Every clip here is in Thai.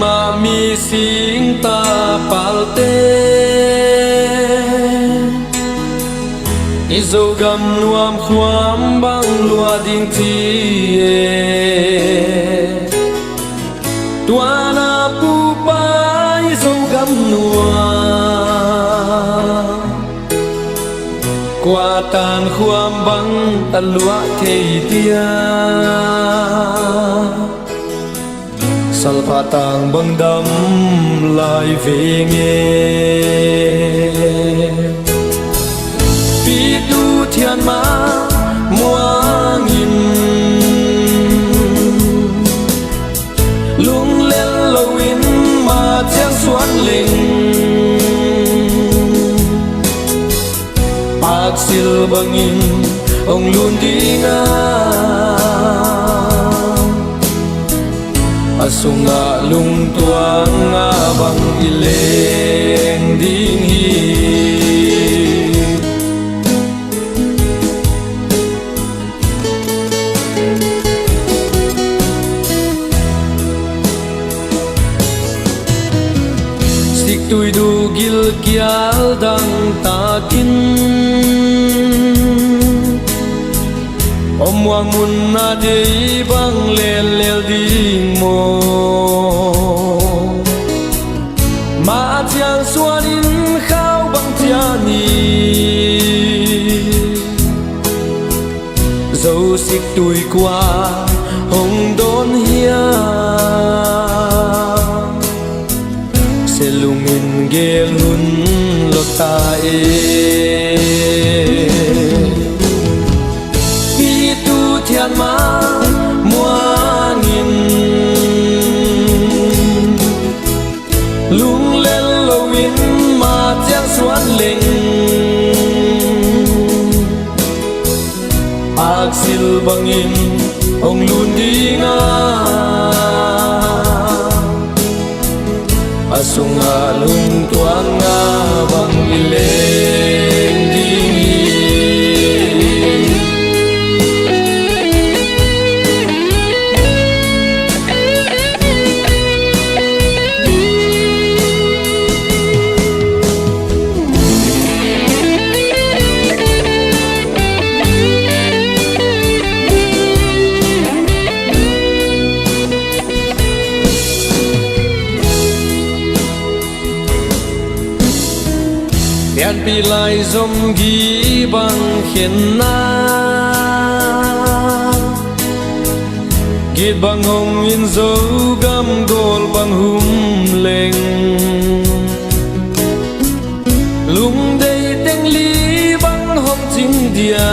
มามีสิงตาปาลเตอิโซกำนวมความบังลัวดิ่งที่ตัวนาปูปาอิโซกำนวมกว่าตานความบังตะลัวเทียSalpatang bangdam lai vinge Pitu thian ma muangin Lung lên lawin ma chiang suan ling Pak sil bangin ông luôn đi Asunga lung tuang nga bang ileng ding hi Sik tui du gil kial dang takin Om wang mun na dei bang lel lel ding mo Ma tiang suan in khao bang tiani Dâu xích tui qua hồng đôn hia Se lungin gel hun lok ta Thian ma muangin lung lên lawin ma chiang suan ling ak sil bangin ông luôn đi nga asunga lung tuang nga bang ileng ding Yan pilai zom gi bang khen na Git bang hong in zo gam gol bang hum leng Lung day teng li bang hom jing dia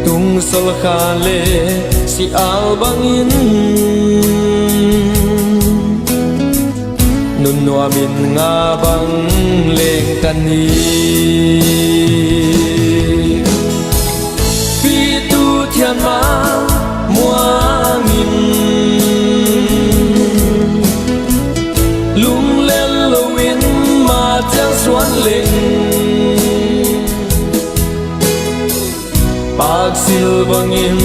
Tung sol kha le si al bang in Nun nua min nga bang leng kan ni Pi tu thian ma muangin Lung lên lawin ma chiang suan ling Pak sil bangin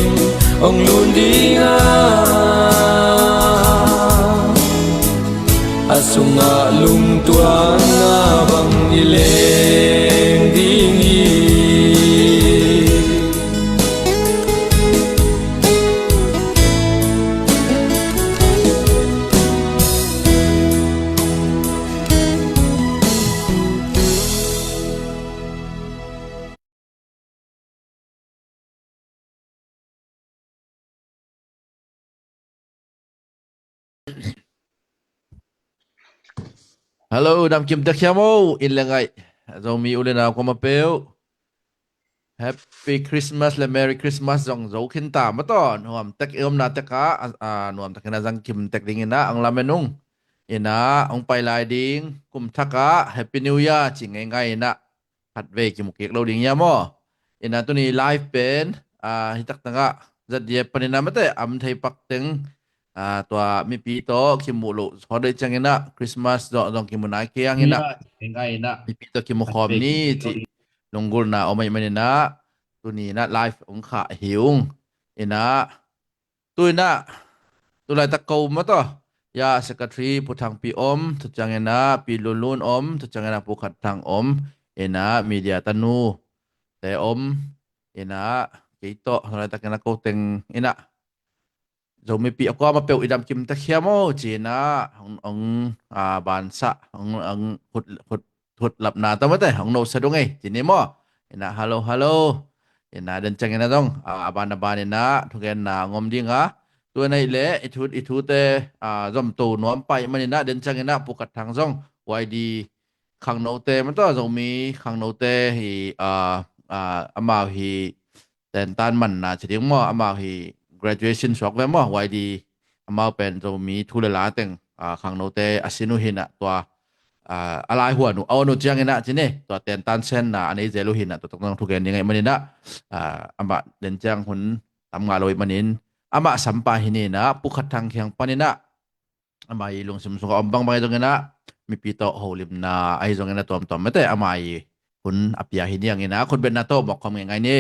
ông luôn đi nga Asunga lung tuang nga bang ileng ding hi Hello, Nam Kim Tek Yamo, in Langai. Zomi Ulena Komapeo. Happy Christmas, le Merry Christmas, Zong Zokinta, Maton, who am Tek Ilm Nateka, no am Takana Zang Kim Tek Dingina, ang Lamenung. Ina, ang Pailading, Kum Taka, Happy New Year, Chingengai na, Hatve Kimukik Loading Yamo. Ina to ni live pen, Hitak Tanga, Zadye Paninamate, Am Tay Pakteng. Tua mi pito kimulu hode changina Christmas dong kimunai kiang ina mi pito kimukhom ni ti longgul na omay manina tuni na life ong kha hiung ina ตุยนะตุลายตะโกมาต่อยาสกัดรีผู้ทางปีอมทุจังเงนะปีลุนลุนอมทุจังเงนะผู้ขัดทางอมเอนะมีเดียตันูแต่อมเอนะกิโตตุลายตะเกนะโกเต็งเอนะ rồi mi pi ako ma peu idam kim ta khiamo china ong bansa ong hut hut lap na ta mate ong no sadung ai chini mo ina hello hello ina dan chang ina dong aban ina thugen na ngom ding ha tu nei le ithu te zom tu nom pai man ina dan chang ina pukat thang zong YD khang no te ma to zo mi khang no te hi amao hi ten tan man na chiding mo amao hi graduation swak ve mo YD amao pen zo mi thule la teng khang no te asinu hina to alai huan nu awnu chiang ina chine to ten tan sen na ani zelu hina to tong thu gen ningai manina amba den chang hun tam nga loi manin ama sampa hini na pukhat thang khyang panina amai lung sim so ambang bai dong ina mi pi to holim na ai zong ina tom tom mate amai hun apia hini ang ina khun ben na to bok khom ngai ni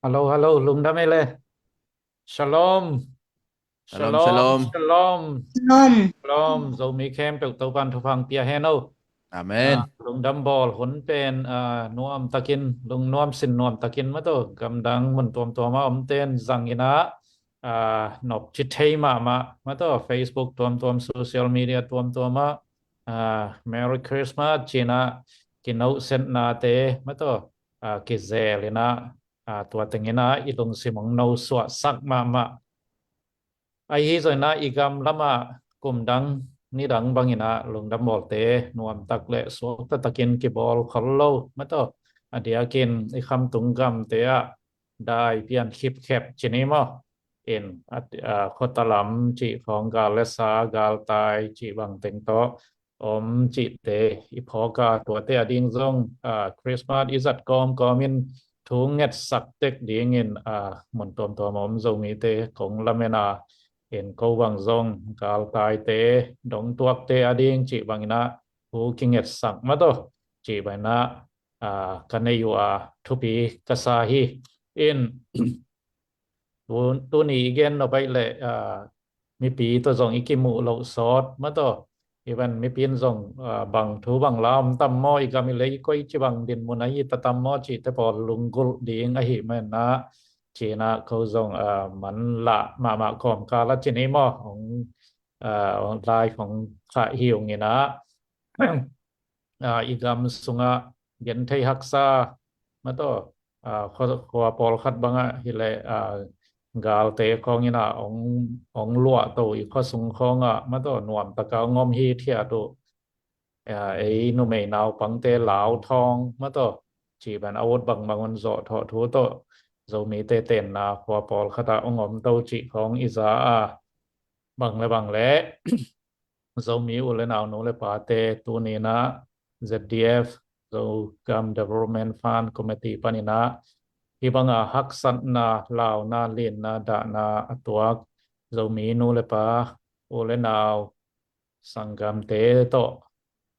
Halo, halo, Lung Damele. Shalom. shalom Shalom, shalom shalom, Shalom. shalom. Dầu mi kem tục tàu ban thu phang pia heno. amen Lung đâm bol huấn pen nuam takin, lung nuam sin nuam takin mà to cầm đăng mình tuam mà tên rằng ina nộp chít thấy mà to Facebook tuam social media tuam mà Merry Christmas China kinau sen na te mà to kizel ina tua tengina ilung simong no swa sak ma ai hi rồi na igam lama kum dang ni dang bangina lung dam bol te nuam tak le so ta takin ki bol khollo mato adia kin i kham tung gam te a dai pian khip khep chini mo in khotalam chi khong gal le sa gal tai chi bang teng to om chi te i phoka to te ading zong Christmas izat kom in thu ngét sắc tết điên in một tôm ốm dầu mỹ tế cũng làm na in câu bằng dòng gal tai tế đóng tuộc tế điên chỉ bằng na thu kinh ngét sắc mà to chỉ bằng na cái này yêu thu pi kasahi in tu ni gen nó bay lệ mi pi to dòng ikimu lậu sót mà to even mi pin zong bang thu bang lam tam mo i gami lei koi chi bang din mun ai ta tam mo chi te por lungul ding a hi men na chi na ko zong man la ma kom ka la chi ni mo ong laiของkha hiu ngi na i gam sunga gen thei haksa ma to kho por khat banga hi le gal te kong ina ong lua to i kho sung khong ma to nuam ta ka ngom hi thia to ấy nu mày nào bằng tê lão thong mà to chỉ bàn áo bằng bằng con giọ thọ thú to dầu mi tê tên là khoa bol khata ông om tàu chỉ không isa bằng lẽ dầu mi u lên nào nó lên pa tê tu ni na ZDF dầu gam development fund committee panina ibang hak san na lao na lin na da na atuak dầu mi nu lên pa u lên nào sangam tê to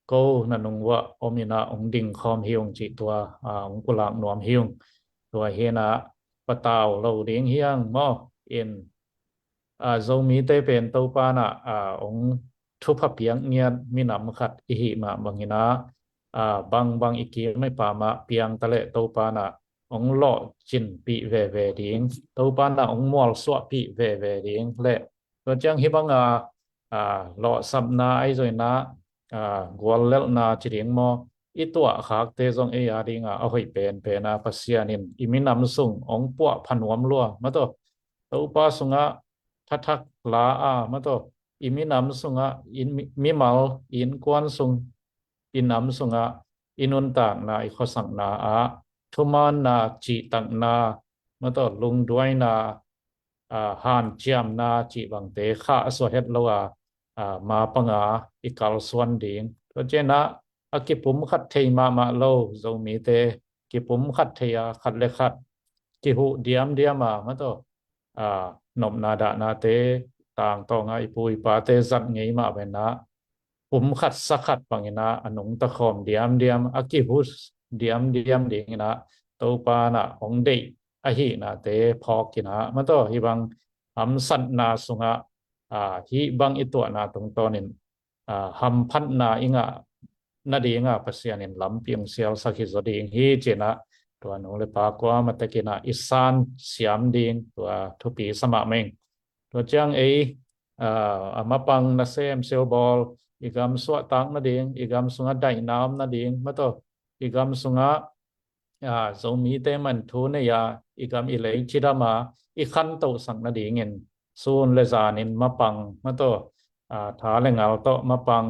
cô là nung vợ ôm na ông đình khom hiung chỉ tua ông cô lạc nuam hiung tua hiền bắt tàu lâu đến hiang mo in dâu mi tây bên tàu pa na ông thu pháp piang nghiệt mi nằm khát hi mà bằng ina bang iki mai pa ma piang tale tàu pa na ông lọ chin pi về điếng tàu pa na ông mual xóa pi về điếng lệ rồi chẳng hi bang lọ sắm na ai rồi na gwal lel na chiring mo itua khak te zong e adinga a hoi pen pasianin iminam sung ong puwa phanuam lua mato to pa sunga thathak la mato iminam sunga in mimal in kwan sung inam sunga inun tak na i khosang na thuman na chi tak na mato lung duai na han chiam na chi bang te kha so het lo ma panga ikal swan ding to jena akipum khat thei ma lo zo mi te kipum khat theya khat le khat ki hu diam ma to nom na da na te tang to nga ipui pa te zat ngei ma be na pum khat sakhat pangina anung ta khom diam aki hu diam ding na to pa na ong dei hi na te phok kina mato hi bang san na sunga hi bang itu na tung tonin ham phan na inga na dinga pasianin lampiang sial sakhi zoding hi chena tua nong le pa kwa matakina isan siam ding tua thupi sama meng tua chang amapang na sem sel ball igam suat tang na ding igam sunga dai nam na ding mato igam sunga giống mi te man thu ne ya igam ilei chidama i khan to sang na ding in sun le zanin mapang mato tha le ngal to mapang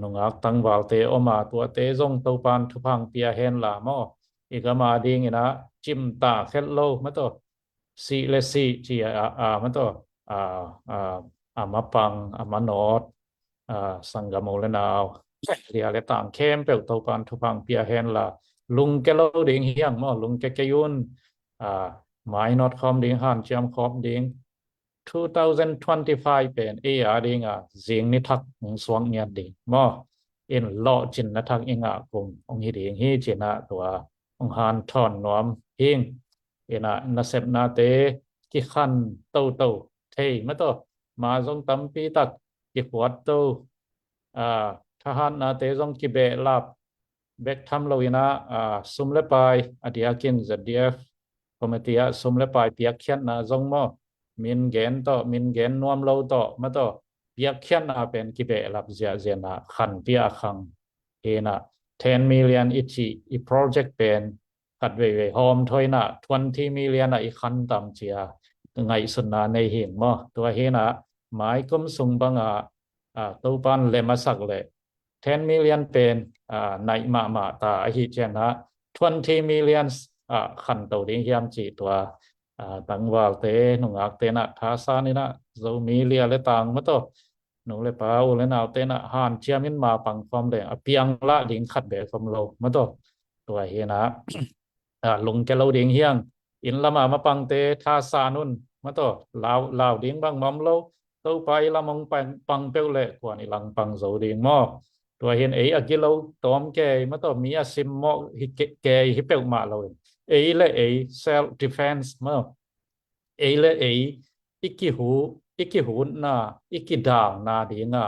nungak tang wal te oma tua te zong to pan thu phang pia hen la mo igama ding ina chim ta khet lo mato si le si chi mato mapang manot sangamo le naw ria le tang kem pe to pan thu phang pia hen la lung ke lo ding hiang mo lung ke yun mai not com ding han cham com ding 2025 เป็นดิงจิงนิทักสวงเนียดิมออินลอจินนทักอิงกุมองฮิดิงฮิจินะตัวองฮันทอนนวมฮิงอินะนาเซบนาเตกิขันโตโตเทมะโตมาจงตัมปีตักกิปวัตโตทหารนาเตจงกิเบลาบเบกทำโลวินะซุมเลปายอดียกิน ZDF คอมเมตี้ซุมเลปายเปียกเขียนนะจงมอมินเกนต่อมินเกนนวมโลต่อมาต่อเปียกเขียนเป็นกิเบลับเจียเจนะขันเปียขังนะ10 million อีโปรเจกต์เป็นกัดเวโฮมทอยนะ20 million อีขันตามเจียไงสุนนะในหิงมอตัวนะหมายกุมสุงบังตัวปันเลมาสักเลย10 million เป็นในมาตาฮิเจนะ20 million ขันตัวดิ้งยามจีตัวตังวาลเตนุงอักเตนะทาสานี่นะเรามีเลียเลตังมาโตนุเลปาอุเลนาวเตนะหานเชียมินมาปังฟอมเลยเปียงละดิ้งขัดเบฟอมโลมาโตตัวเฮนะลงแกเราดิ้งเฮียงอินละมาปังเตทาสานุนมาโตลาวดิ้งบังมอมโลตัวไปละมงปังเปลเล่กว่านี่ลังปังโซดิ้งมอตัวเห็นอากิโลตอมแกมาโตมีอาซิมมอฮิแกฮิเปลมาเลยle self defense มั้งle iki hu na iki dang na dinga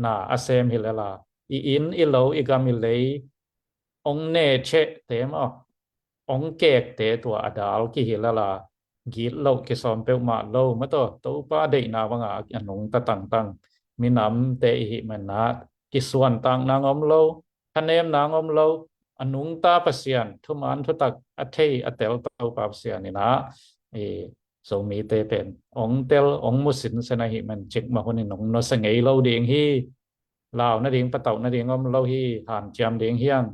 na asem hilela in ilo igamile ong ne che te ma ong kek te tua adal ki hilela git lo ki som pe ma lo ma to pa de na banga anong ta tang minam te hi man na ki suan tang na ngom lo thanem na ngom lo anung ta pasian thuman thutak athei atel tau pa pasian ni na so mi te pen ong tel ong musin sena hi man chek ma honin nong no sangei lo ding hi lao na ding patau na ding om lo hi han cham ding hiang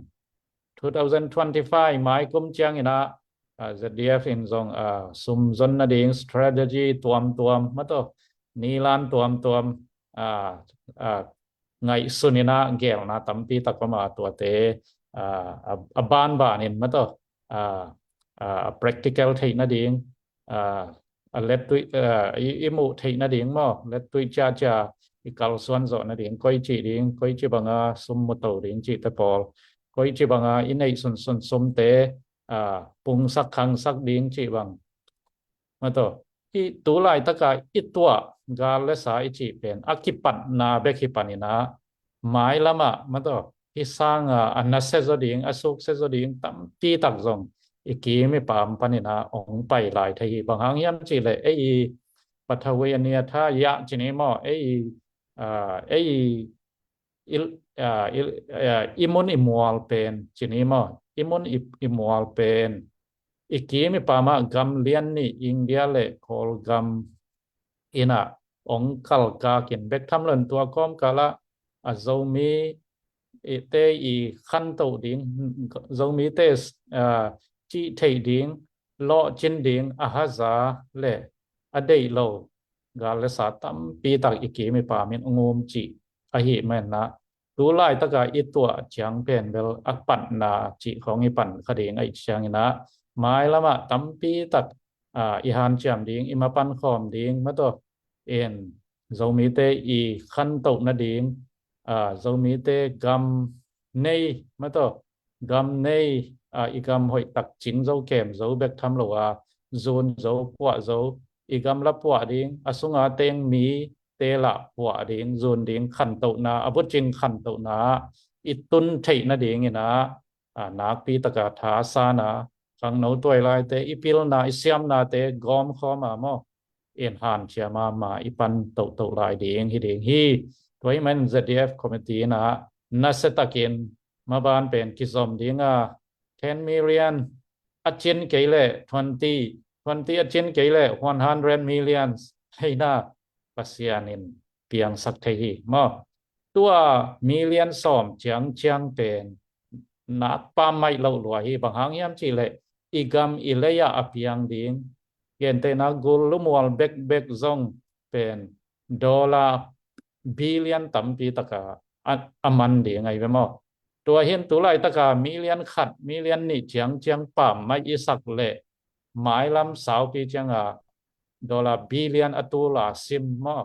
2025 mai kum chang ina ZDF in zong sum zon na ding strategy tuam ma to nilan tuam ngai sunina gel na tampi takama to te ban banin ma to practical thei na ding let tui imu thei na ding mo let tui cha ikal suan zo na ding koi chi banga sum mo to ding chi te pol koi chi banga inei sun sum te pung sak khang sak ding chi bang ma to i tu lai taka i tua gal le sa i chi pen akipan na be khipanina mai lama ma toที่สร้างอันนั้นเซโซดิ้งอสุกเซโซดิ้งตั้มปีตักซงอีกกี้ไม่ปามปนินะองไปหลายทีบางครั้งย้ำจีเลยปัทเวเนียถ้ายะจีนี้มออิมุนอิมัวลเป็นจีนี้มออิมุนอิมัวลเป็นอีกกี้ไม่ปามกัมเลียนนี่อินเดียเลยโคลกัมอินะองคัลกากินเบกทำเล่นตัวก้อมกาละโซมีเตอีขันโตดิ้งจงมีเตจีเทดิ้งโลจินดิ้งอาฮาซาเล่อเดยโลกาลสาตัมปีตักอีกีมีปามินงมจีอหิแมนนะดูไล่ตะกาอีตัวเชียงเป็นเบลอักปันนาจีของอีปันคดีไอเชียงนะไม้ละมาตัมปีตักอีฮันเจียมดิ้งอีมาปันคอมดิ้งมาตัวจงมีเตอีขันโตนาดิ้งzo mi te gam nei ma to gam nei อีกำหอยตักจิงเจ้าเกมเจ้าเบกทำหรอว่าซูนเจ้าปัวเจ้าอีกำละปัวดิ้งอสุงอาเตงมีเตละปัวดิ้งซูนดิ้งขันโตนาอบุจิงขันโตนาอิตุนเทนะดิ้งนะนักปีตกาทาสานะขังโนตัวลายเตอีพิลนาอิเซียมนาเตกอมข้อมาโมเอ็นหันเชียมาอีปันโตลายดิ้งฮิดิ้งฮีตัวมัน ZDF committee นะนัสตะกินมาบานเป็นกิจอมดิ้ง10 million achin keile 20 achin keile 100 million ให้น่าปัสยานินเปียงสักเทีมอตัว million สอมเจียงเป็นนักปามไม่เล่าหลวยบางหางยามจีเลอีกำอิเลยาอภิยังดิ้งเย็นเตนักกุลมัวเบกซงเป็นดอลลาร์บิลเลียนตั้มปีตะกาอามันดิ้งไงเว้มอตัวเห็นตัวไรตะกามิเลียนขัดมิเลียนนี่เจียงป่ามไม่อิสักเล่หมายลำสาวปีเจียงดอลลาร์บิลเลียนอตุลาซิมมอ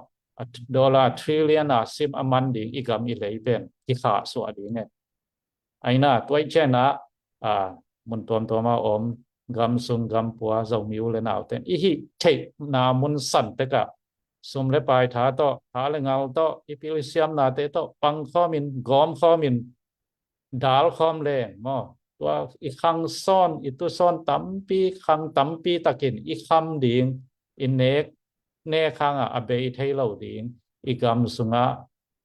ดอลลาร์ทริลเลียนซิมอามันดิ้งอีกำอิเลยเป็นที่ขาสวัสดีเนี่ยไอ้น่าตัวเช่นนะมุนตัวมาอมกำซุงกำปัวเจ้ามิวเลยนาวเต็นอีฮิเทนามุนสันเตกะสมเลปายท้าโตท้าเลงเอาโตอีพิลิเซียมนาเตโตปังข้อมินกอมข้อมินดาลข้อมเลงมอตัวอีกครั้งซ่อนอีตัวซ่อนตั้มปีครั้งตั้มปีตะกินอีกคำดิ่งอินเนกเนครั้งอเบยเทเหล่าดิ่งอีกำสุงะ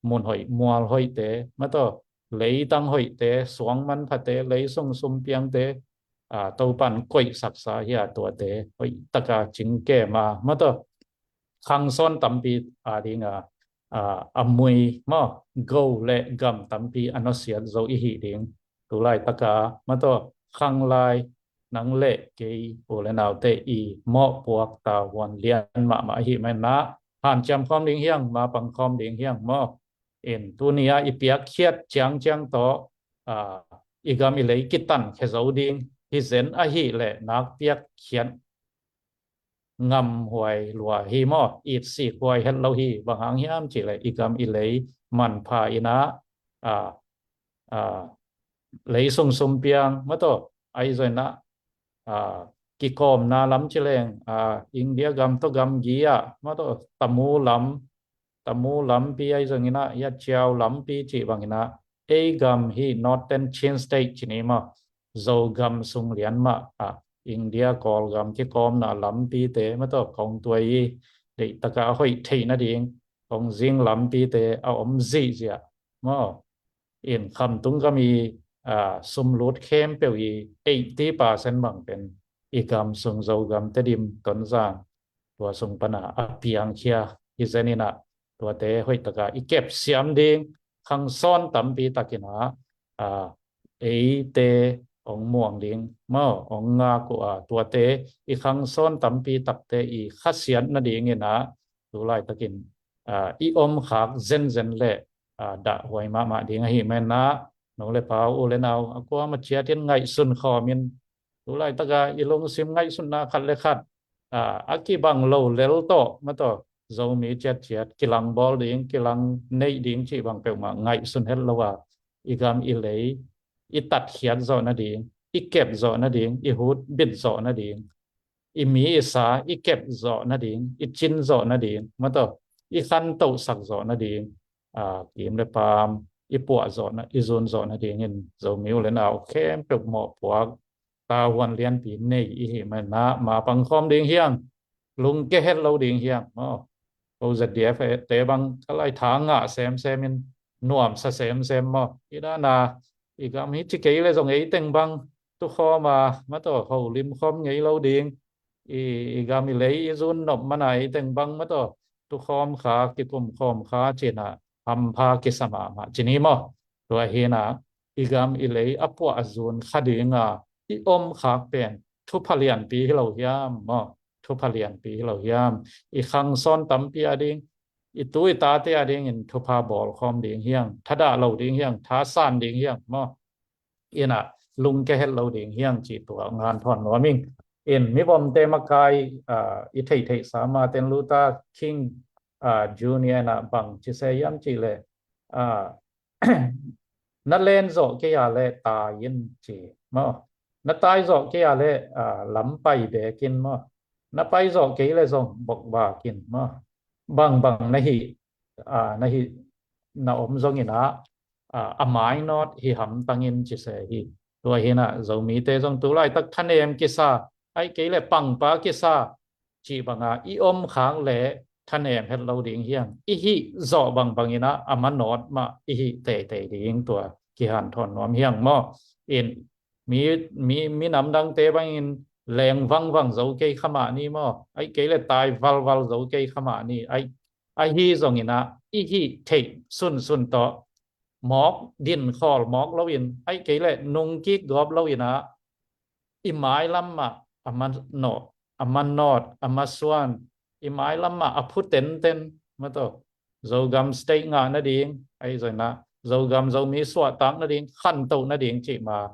มุนหอยมัวหอยเตมาโตlấy tăng hội tế xuống man phát tế lấy sung sum piang tế tàu pan quậy sắc sa hiya tua tế hội tất cả chính kẻ mà to khang son tam pi đi nga amui mà go lệ gam tam pi anosiat zo i hi ding tu lai tất cả mà to khang lai nang lệ cái o le nào tế i mo puak ta wan lian mà hi men na han cham khom ding hiang ma pang khom ding hiang moเอ็นตัวนี้อีเปียกเขียดจังโตอีกามิเลยกิตันแค่เราดิ้งฮิเซนอาฮิเล่นักเปียกเขียนงำหวยหลัวฮีมออีดสีหวยเฮ็ดเราฮีบางหางฮิมจีเลยอีกามอิเลยมันพาอินะเลยสมเปียงมาโตไอโซนะกิคอมนาล้ำจิเลงอินเดียกำโตกำกีมาโตตะมูล้ำปีไอโซงินะยัดเชียวล้ำปีจีบางงินะเอกำฮี Northern Chin State จีนี่มาโจกำสุงเลียนมาอินเดียกอลกำกิคอมนาล้ำปีเตมาโตของตัวยีเด็กตะกาหอยเทนั่นเองของจิงล้ำปีเตเอาอมจีเสียมาเอ็นคำตุงก็มีสมรสเข้มเปรียวอี80%บางเป็นอีกำสุงโจกำเตดิมต้นจางตัวสุงปนาเพียงเคียอิเซนินะตัวเตหอยตะกาอีเก็บเสียมดิงขังซ้อนตั้มปีตะกินะเอเตองม่วงดิงมาองงากูตัวเตอีขังซ้อนตั้มปีตักเตอีขัดเสียนนั่นเองนะตัวไล่ตะกินอีอมขากเซนเล่ดะหวยมาดิงให้แม่นะน้องเลยพาโอเลนเอากูมาเชียร์ที่ไงสุนขอมินตัวไล่ตะกาอีลงซิมไงสุนนาขัดเลยขัดอากีบังโลเลลโตมาต่อdầu mỹ chết cái lăng ball điên cái lăng nei điên chỉ bằng bèo mà ngày xuân hết lâu igam lấy tắt khiết rõ na điên kẹp rõ na điên hút bịt rõ na điên mỹ sa kẹp rõ na điên chin rõ na điên mà to khăn tàu sặc rõ na điên kiếm le pam pua rõ na zone rõ na điên in dầu mỹ lên nào khem bèo mỏ pua ta hoàn liên pi nei mà na mà bằng khom điên hiang lung cái hết lâu điên hiangโอเดียเตบังอะไรทางเซมมินนวมเซมมาอีด้านาอีกมิจิเกยเลยส่งไอ้เต็งบังตุข้อมาต่อเขาริมคอมไงเราดิ่งอีกมิเลยซุนนบมาไหนเต็งบังมาต่อตุคอมขากิกุมคอมขาเจนะทำพากิสมาจีนี้มาตัวเฮนะอีกมิเลยอปัวซุนขาดิ่งอีอมขาเป็นทุพเลียนปีเรายามมาทุพเลียนปีเรายามอีขังซ้อนตั้มปีอดิงอีตุยตาเตอดิงอินทุพาบอลคอมดิงเฮียงทัดาเราดิงเฮียงท้าซานดิงเฮียงมาอินะลุงแกเฮลเราดิงเฮียงจีตัวงานผ่อนว่ามิงอินมิบอมเตมกายอีเทสามาเตนลูตาคิงจูเนียร์นะบังจิเซยัมจีเลนั่นเล่นโจเกียเลตายินจีมา na tai zo ke ale lam pai be kin mo na pai zo ke le zong bok ba kin mo bang bang na hi na om zong ina amai not hi ham tangin chi se hi tua hi na zo mi te zong tu lai tak than em ke sa ai ke le pang pa ke sa chi banga I om khang le than em het lo ding hiang I hi zo bang bang ina aman not ma I hi te ding tua ki han thon nom hiang mo in mi mi nắm đăng tế bang in leng vang vang dấu cây khama ni mo ai kế là tai val val dấu cây khama ni ai hi zong ina I hi thei sun to mok din khol mok lo in ai kế là nung ki gop lo ina I mai lam ma aman not amaswan I mai lam ma aphu ten ma to zo gam stay nga na ding ai rồi na zo gam zo mi swa tang na ding khan to na ding chi ma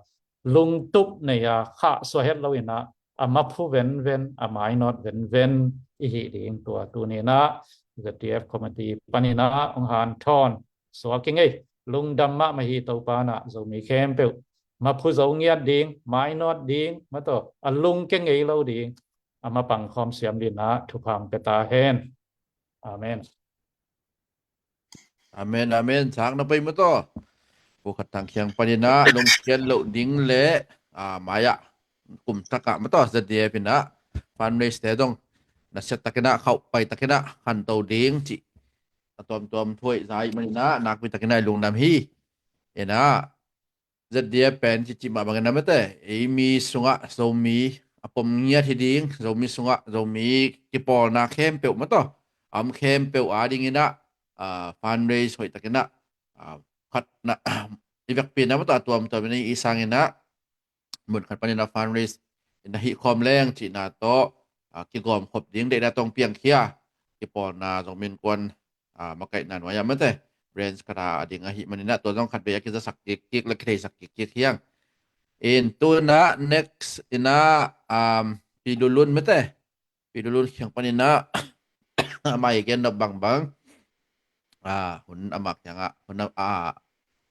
lung tup này khá so hết lâu ina mà phu ven mai not ven I hi ding tu ni na ZTF committee panina ong han thon so king ei lung damma ma hi to pa na zo mi khem pe ma phu zo ngiat ding mai not ding ma to lung king ei lo ding mà pang khom siam din na thu phang pe ta hen amen amen amen sang na pay mo to po katang kyang panina long kian lo ding le maya kum taka mo to sa dia pina fundraise te dong na set takina khau pai takina han to ding chi tom thui zai manina nak pi takina lung nam hi ena za dia pen chi ma bang na mate e mi sunga so mi apom nia thi ding zo mi sunga zo mi ki pol na khem pe mo to am khem pe ding ina fundraise hoi takina khat na ibak pin na mo to tuam ni isang ina mun khat panina fundraise ina hi khom leng chi na to ki gom khop ding de na tong piang khia ki pol na zong min kwan makai nan wa ya mate range kara ading hi manina to zong khat be ki za sak kik la krei sak kik hiang in to na next ina pidulun mate pidulun hyang panina mai again na bang hun amak yang hun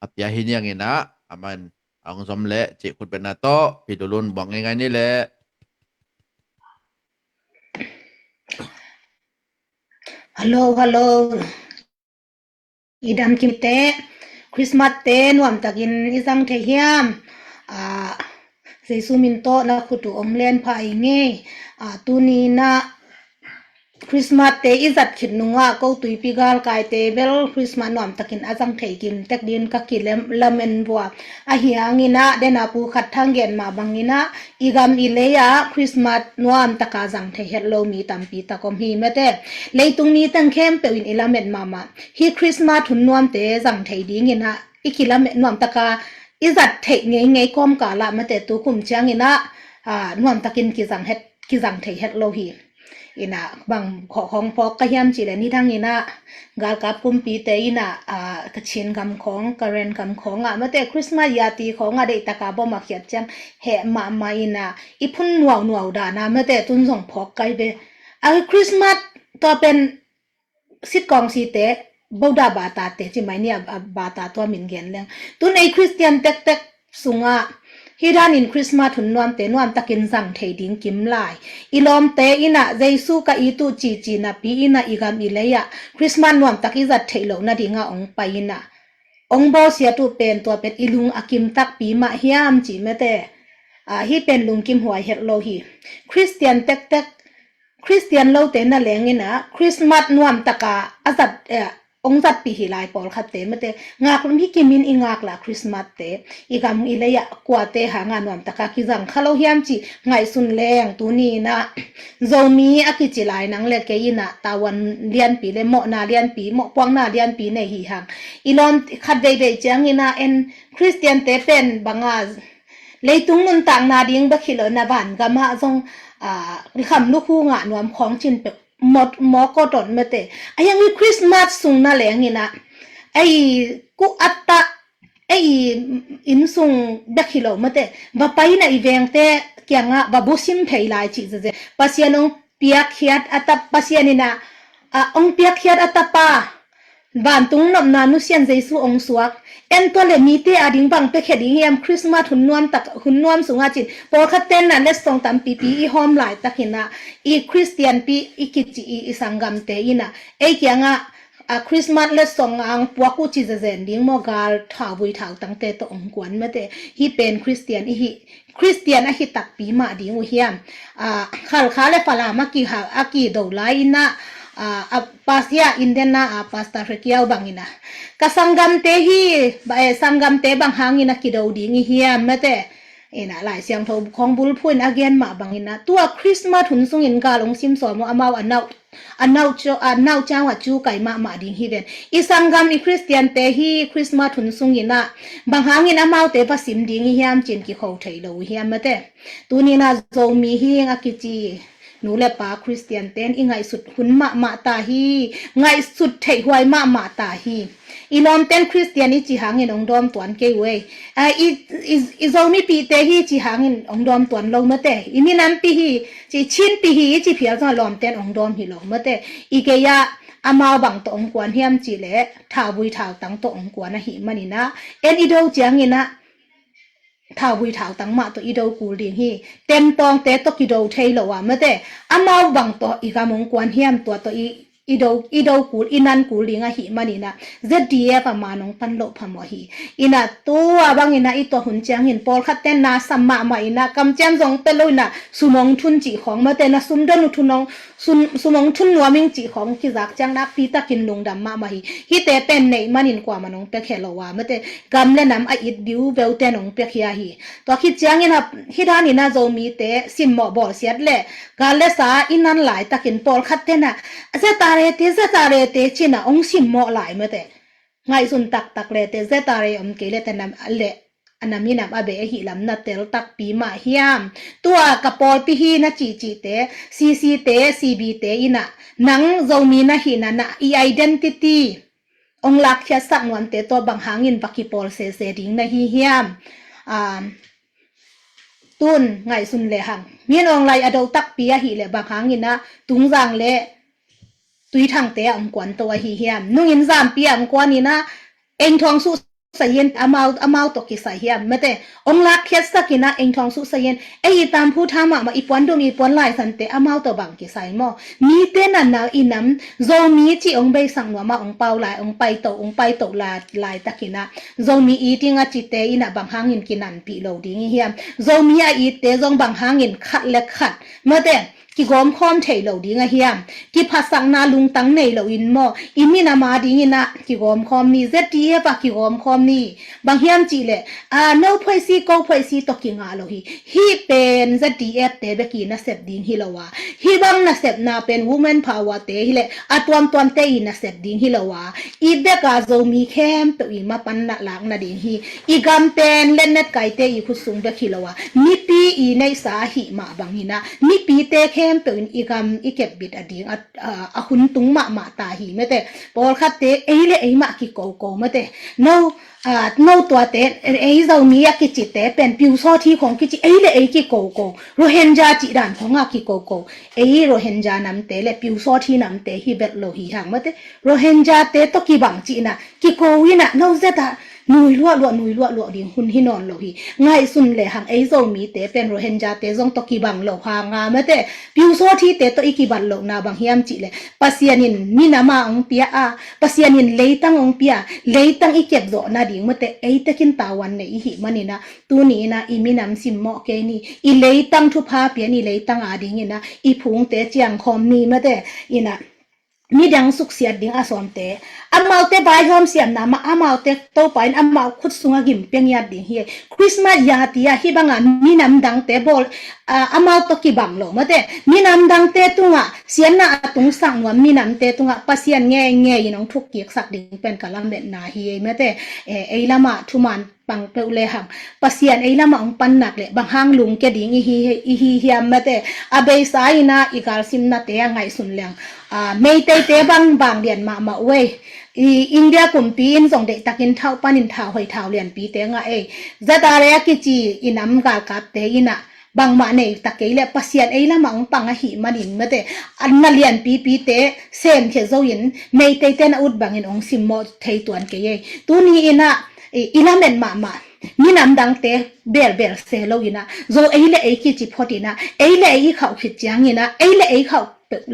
apya hin yang ina aman ang zomle ci kut benato pidulun bang ngai ni le Hello idam kimte Christmas te nuam takin isang the hiam Jesu min to na khutu omlen pha inge tuni na Christmas te izat khit nunga ko tui pigal kai te bel Christmas nuam takin azang thei kim tek din ka kilem lamen bua hiangina dena pu khat thanggen ma bangina igam ileya Christmas nuam taka jang thei hello mi tampi takom hi mete leitung ni tang khem pe in ilamen mama hi Christmas thun nuam te jang thei ding ina ikilame nuam taka izat thei ngei kom ka la mate tu kum changina nuam takin ki jang thei hello hi ina bang khong pok ka hiam chi le ni thang ina gal kap kum pi te ina ka chin gam khong karen gam khong mate Christmas ya ti khong de taka bo ma khiat chang he ma ina ipun nuaw da na mate tun jong phok kai be Christmas to pen sit kong si te boda bata te chi mai ni bata to min gen leng tun ei Christian tek sunga hiran in Christmas thun nuam te nuam takin jang thei ding kim lai ilom te ina Jesu ka itu chi na pi ina igam ileya Christmas nuam taki zat thei lo na dinga ong pa ina ong bo sia tu pen to pet ilung akim tak pi ma hiam chi mete hi pen lung kim huai het lo hi Christian tek Christian lo te na lengina Christmas nuam taka azat ong zat pi hi lai pol khat te mate ngak rum hi kimin ingak la Christmas te igam ileya kwa te hanga nuam taka ki jang khalo hiam chi ngai sun leng tu ni na zomi akichi lai nang le ke ina tawan lian pi le mo na lian pi mo pwang na lian pi ne hi hang ilon khat de chang ina en Christian te pen banga leitung nun tang na ding ba khilo na ban gama jong kham lu khu nga nuam khong chin pe mo ko ton mete ayang ni Christmas sung na lengina ai ku atta ai in sung dakhilo mate ba paina iveng te kyanga babusim pheilai chi je pasianong piak khiat atap pasianina ong piak khiat atapa ban tung nom na nu sian jesu ong suak en to le mi te ading bang pe khe ding yam christmas hun nuam tak hun nuam sunga chin por khaten na le song tam pi pi i hom lai takina i christian pi i kichi i sangam te ina e kyanga a christmas le song ang puaku chi zen ding mo gal thawui thaw tang te to ong kwan ma te hi pen christian hi christian a hi tak pi ma ding u hiam khal khale pala ma ki ha aki do lai na pasya indena pastor rekiau bangina kasanggam te hi ba sanggam te bang hangina kido ding hiam ma te ina lai siang tho khong bul phuin again ma bangina tua christmas hun sung in ga long sim so mo amau anau chawa chu kai ma ding hi ven isanggam i christian te hi christmas hun sung ina bang hangin amau te pa sim ding hiam chin ki khou thei lo hiam ma te tu ni na zo mi hi nga ki chiนูเลปาคริสเตียนเต้นอีไงสุดหุ่นมาตาฮีไงสุดเทหวยมาตาฮีอีลอมเต้นคริสเตียนนี่จีหางเงินองดอมตวนเกยเวยอีโซมีปีเตฮีจีหางเงินองดอมตวนลงมาเตอีมีนั้นปีฮีจีชินปีฮีจีเพียรจะลอมเต้นองดอมฮีลงมาเตอีเกยาอามาบังตองกวนเฮียมจีเละท้าบุยท้าตังตองกวนนะหิมันนี่นะเอ็นอีโดจีหงินนะท้าวุยท้าตังมาตัวอีโดกูเลียงฮีเต็มตองเตตกิโดเทโลวะเมื่อเตอามาบังตัวอีกามงกวนเฮียมตัวอีโดกูอินันกูเลียงหิมันนี่นะเจดีเอประมาณนงพันโลพมอฮีอินะตัวบางอินะอีตัวหุ่นเจียงหินปอลคัดเต้นนาสัมมามาอินะกำเจียมจงเปลุยนะสุมงทุนจีของเมื่อเตนะสุมเดนุทุนองสุมงทุนนัวมิงจีของกิจักจังนักปีตะกินลงดำมาฮีฮิเตเป็นในมันอินกว่ามันนงเปเขลวะเมื่อเตกำเล่นน้ำอิดบิวเบลเตนงเปเขียฮีตัวคิดจังอินะฮิดานี่นะโจมีเตซิมหมอบอลเสียดเล่กาเลสาอินันหลายตะกินปอลคัดเต้นะเซตาเรเตชินะองซิมหมอหลายเมื่อเตไงสุนตักเลเตเซตาเรอมเกเลเตนำเละอันนั้นมีน้ำอาเบะหิลำนัดเตลตักปีมาเฮียมตัวกระปอลปีฮีนะจีเตซีเตซีบีเตอินะนังโจมีนะหินะนะอีไอเดนติตี้องลักแค่สักนวนเตตัวบางหางินปักกิปอลเซดิงนะเฮียมตุนไงสุนเลหังมีนองไลอดตักปีหิเลบางหางินนะตุงจางเลตุยทางเตะองกวนตัวเฮียมนุ่งอินจามปีองกวนนี่นะเองทองสู้สเยนอามาตกิสายเฮียมเมื่อแต่องลักเคียสกินะเองทองสุสเยนไอ้ตามผู้ทำมาอีปวนดูมีปวนลายสันเตอามาตัวบังกิสายมอมีเต้นนันอิน้ำโจมีจีองใบสั่งหัวมาองเปาลายองไปโตลายตะกินะโจมีอีติงจิเตอินะบังหางินกินันปีโลดิงเฮียมโจมีอีเตจงบังหางินขัดเมื่อแต่กิกอมคอมเทโลดิงเฮียมกิภาษานาลุงตังเนโลอินมออิมินามาดิงนะกิกอมคอมนี่เซตีเอปะกิกอมคอมนี่บางเฮียมจีเลโนพอยซีก็พอยซีตกิงาโลฮีเป็นเซตีเอเตเบกีนะเซบดิงฮิโลวาฮีบังนะเซบนาเป็น woman power เตฮิเลอตวมเตอินะเซบดิงฮิโลวาอีเบกาโซมีเข้มตัวอีมาปันนะลางนะดิงฮีอีกัมเป็นเล่นเน็ตไกเตอีคุสุงเบกิโลวานิปีอีในสาหิมาบางฮินะนิปีเตเข้มตัวอีกัมอีเก็บบิดอดิงหุ่นตุงมาตาหิเมเตปอลคัดเตเอเลเอมากิโกเมเตโนตัวเตเอเจ้ามีกิจิเตเป็นผิวซอที่ของกิจิเอเลเอกิโกโรเฮนจาจิดันของกิโกเอโรเฮนจานำเตเลผิวซอที่นำเตฮิเบตโลหิหังเมเตโรเฮนจาเตตกิบังจินะกิโกวินะโนเซตานุยลัวดิหุ่นหินอนโลหิไงสุนเลหังเอโซมีเตเป็นโรเฮนจาเตจงตกิบังโลหางาเมเตผิวซอที่เตตอีกิบันโลนาบังเฮียมจิเลปัสยานินมีนามาองเปียปัสยานินเลตังองเปียเลตังอีเก็บโดนาดิงเมเตเอตกินตาวันเนอีหิมันนี่นะตูนี้นะอีมีนำซิมเหมาะเกนี่อีเลตังทุพาเปียนี่เลตังอาดิงนี่นะอีพุงเตเจียงคอมนี่เมเตอีนะมีดังสุกเสียดิงอาสอมเตอามาเตบายหอมเสียมนามาอามาเตโตไปอามาคุดสุงกิมเปียงยาดิงเฮียคริสต์มาสยาติยาฮิบังานมีน้ำดังเตบอลอามาตกิบังโลมาเตมีน้ำดังเตตุงะเสียนาตุงสังว่ามีน้ำเตตุงะปัสยานแง่ยน้องทุกเกียกสักดิงเป็นกะลำเบ็ดนาเฮียมาเตเอลามาทุมันปังเปลวเลหังปัสยานเอลามาองปันนักเลบางหางลุงแกดิงอีฮีเฮียมมาเตอาเบสายนาอีกาลซิมนาเตยังไงสุนเลียงเมย์เตบางเดียนมาเว้ยอินเดียกลุ่มปีนส่งเด็กตะกินเท่าปันอินเท่าหอยเท่าเรียนปีเตงะเอจะตาเรียกิจีอินน้ำกากับเตอินะ บางมาเนี่ยตะเกียเลยปัสยันไอ้ละมังปังหิมันอินมาเตอันนั่นเลียนปีเตเซมเขโซยินไม่เตเตนะอุดบางอินองซิมโมเทยตัวอันเกยตัวนี้อินะอิละเมนมามีน้ำดังเตะเบลเซโลอินะโซไอ้เล่ไอ้คิดจิพอดีนะไอ้เล่ไอ้เขาคิดจังอินะไอ้เล่ไอ้เขา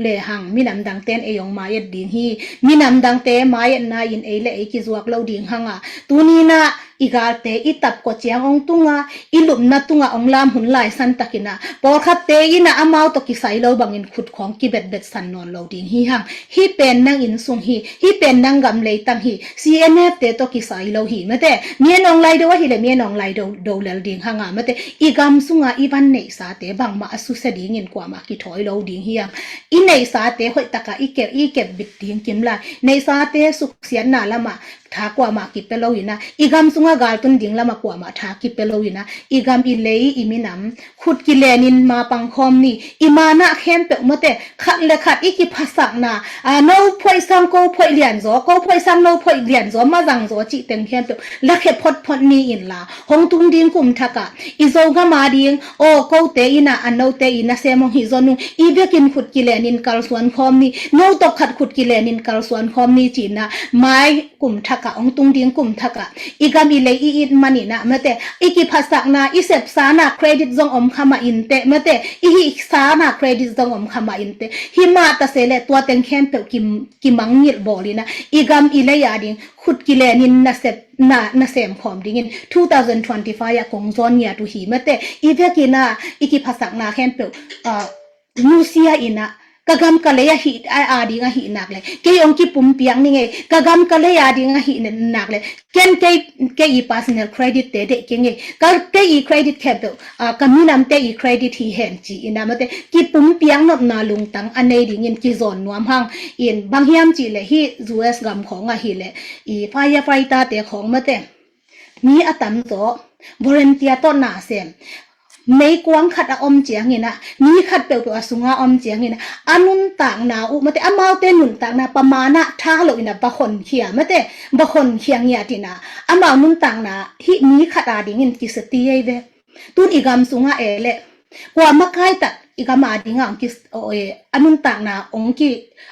เลหังมีน้ำดังเต้นไอยองมายัดดิ่งฮีมีน้ำดังเตะมายัดนายินไอ้เล่ไอ้คิดจวกเราดิ่งหังอ่ะตัวนี้นะอีกาเตะอีตับกดเจียงองตุงอ่ะอีลุมนัตุงอ่ะองลามหุ่นลายสันตะกินะพอขัดเตะอีนะอามาตกิใส่เราบางอินขุดของกิเบ็ดสันนอนเราดิ่งฮีหังฮีเป็นนางอินซุงฮีเป็นนางกำเลยตังฮี CNF เตะตกิใส่เราฮีมาเตะเมียน้องไลเดว่าฮีเลยเมียน้องไลดูเลดิ่งหังอ่ะมาเตะอีกำซุงอ่ะอีบันเนสาเตะบางมาสุเสดิ่งอินกว่ามากิถอยเราดิ่งฮีหังอีเนสาเตะหอยตะกะอีเก็บบิดดิ่งกิมลาเนสาเตะสุกเสียนน่ะละมาท้ากว่ามากิเปโลวินะอีกำซุงกาลตุนดิ่งละมากว่ามาท้ากิเปโลวินะอีกำอิเลยอีมินำขุดกิเลนินมาปังคอมนี่อีมานะเข้มเปะมะเตขัดเลขัดอีกิภาษานะโนพอยซังโกพอยเลียนโซโกพอยซังโนพอยเลียนโซมาจังโซจิเต็งเข้มเปะละเขพดนี่อินละหงตุงดิ่งกุมทักะอีโซกามาดิ่งโอโกเตอินะอันโนเตอินะเซมงฮิโซนุอีเบกินขุดกิเลนินกัลสวนคอมนี่โนตกขัดขุดกิเลนินกัลสวนคอมนี่จีนะไม้กุมทักะองตุงดิ่งกุมทักะอีกามีเลยอีอินมันนี่นะเมื่อแต่อีกิภาษานะอีเสพสานะเครดิตจงอมขมาอินเตเมื่อแต่อีหิสานะเครดิตจงอมขมาอินเตหิมาตาเสเลตัวเต็งเข้มเปกิมังงิดบอลีนะอีกามอีเลยาดิงขุดกิเลนินนะเสพนะเสมขอมดิ่งอิน2025ยากงจอนเนี่ยตุหีเมื่อแต่อีเวกินะอีกิภาษานะเข้มเปนูเซียอินะกagam kale ya hi adi nga hi nak le ke ong ki pum piang ni nge kagam kale ya adi nga hi nak le ken ke I personal credit te de ke nge ka ke I credit ke do kaminam te I credit hi hen chi ina mate ki pum piang nop na lung tang ane ding in ki zon nuam hang in bang hiam chi le hi US gam khong a hi le I firefighter te khong mate ni atam to volunteer to na semไม่กวางขัดอมเจียงนี่นะนี่ขัดเปลวสุงาอมเจียงนี่นะอันนุนต่างนาอุมาแต่อามาเตนุนต่างนาประมาณนะท่าเราอินะบะคนเขียมาแต่บะคนเขียงเนี่ยตินะอามานุนต่างนาฮินี้ขัดอาดิงินกิสตีไอเวตุนอีกามสุงาเอเละกว่ามาใกล้ตัดอีกามาดิงามกิสอันนุนต่างนาองกิ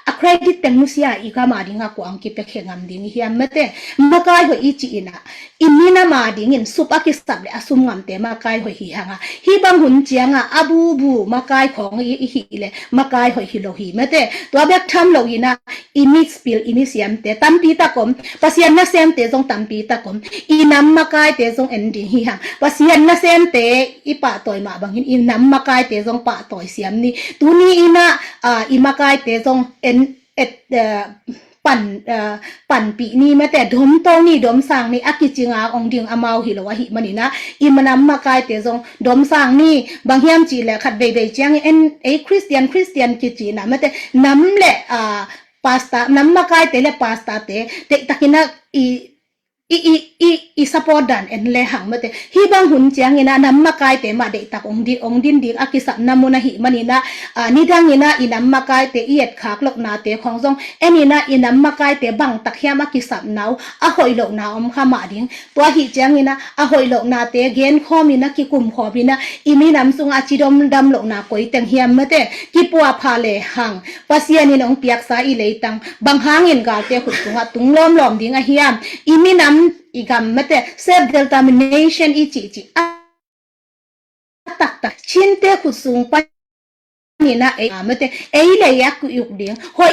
อะเครดิตเต็งมุสยาอีกามาดิงากว่าองกิเปเขงามดิงเฮียมาแต่มาใกล้หัวอีจีนะอินนี่นะมาดิงินซุปอากิสตับเลยอสุมงามเตมาใกล้หัวหิฮังอะฮิบังหุนเจียงอะอบูมาใกล้ของอีหิเลยมาใกล้หัวหิโลหิมาแต่ตัวเบกทำโลหินะอิมิสปิลอิมิเซียมเตตัมปีตะกมปัสยันนะเซมเตจงตัมปีตะกมอีน้ำมาใกล้เตจงเอ็นดิหิฮังปัสยันนะเซมเตอีปะต่อยมาบางหินอีน้ำมาใกล้เตจงปะต่อยเสียมนี่ตัวนี้อีนะอีมาใกล้เตจงเอ็นปั่นปีนี้แม้แต่ดมตรงนี้ดมสางนี่อากิจิงาองดิงอามาหิลวะหิมันนี่นะอีมันนำมากายเตจงดมสางนี่บางเฮียมจีแหละขัดเบยจียงคริสเตียนกิจีนะแม้แต่น้ำแหละพาสต้าน้ำมากายเตะพาสต้าเตะตะกินะอีสปอร์ดันเอ็นเลหังมาเตฮิบังหุนเจียงเงินะน้ำมากายเตะมาเด็กตักองดินอากิสับน้ำมุนหิมันนี่นะนี่ดังเงินะอีน้ำมากายเตะเอียดขากลกนาเตะของจงนี่นะอีน้ำมากายเตะบังตักเฮียมากิสับนาวหอยลกนาอมขามาดิ่งตัวหิเจียงเงินะหอยลกนาเตะเกนข้อมีนะกิกุมขอมีนะอีมีน้ำสุงอาจิดมดำลกนาโกยเต็งเฮียมมาเตกิปัวพาเลหังปัสยานี่น้องเปียกสาอีเลยตังบางหางเงินกาเตะขุดสุงตุงล้อมดิ่งเฮียมอีมีน้ำอีกำไม่แต่ self determination อีจีตักชินเตะขุดสูงไปนี่นะไม่แต่เลยอยากยุกดิ่งหอย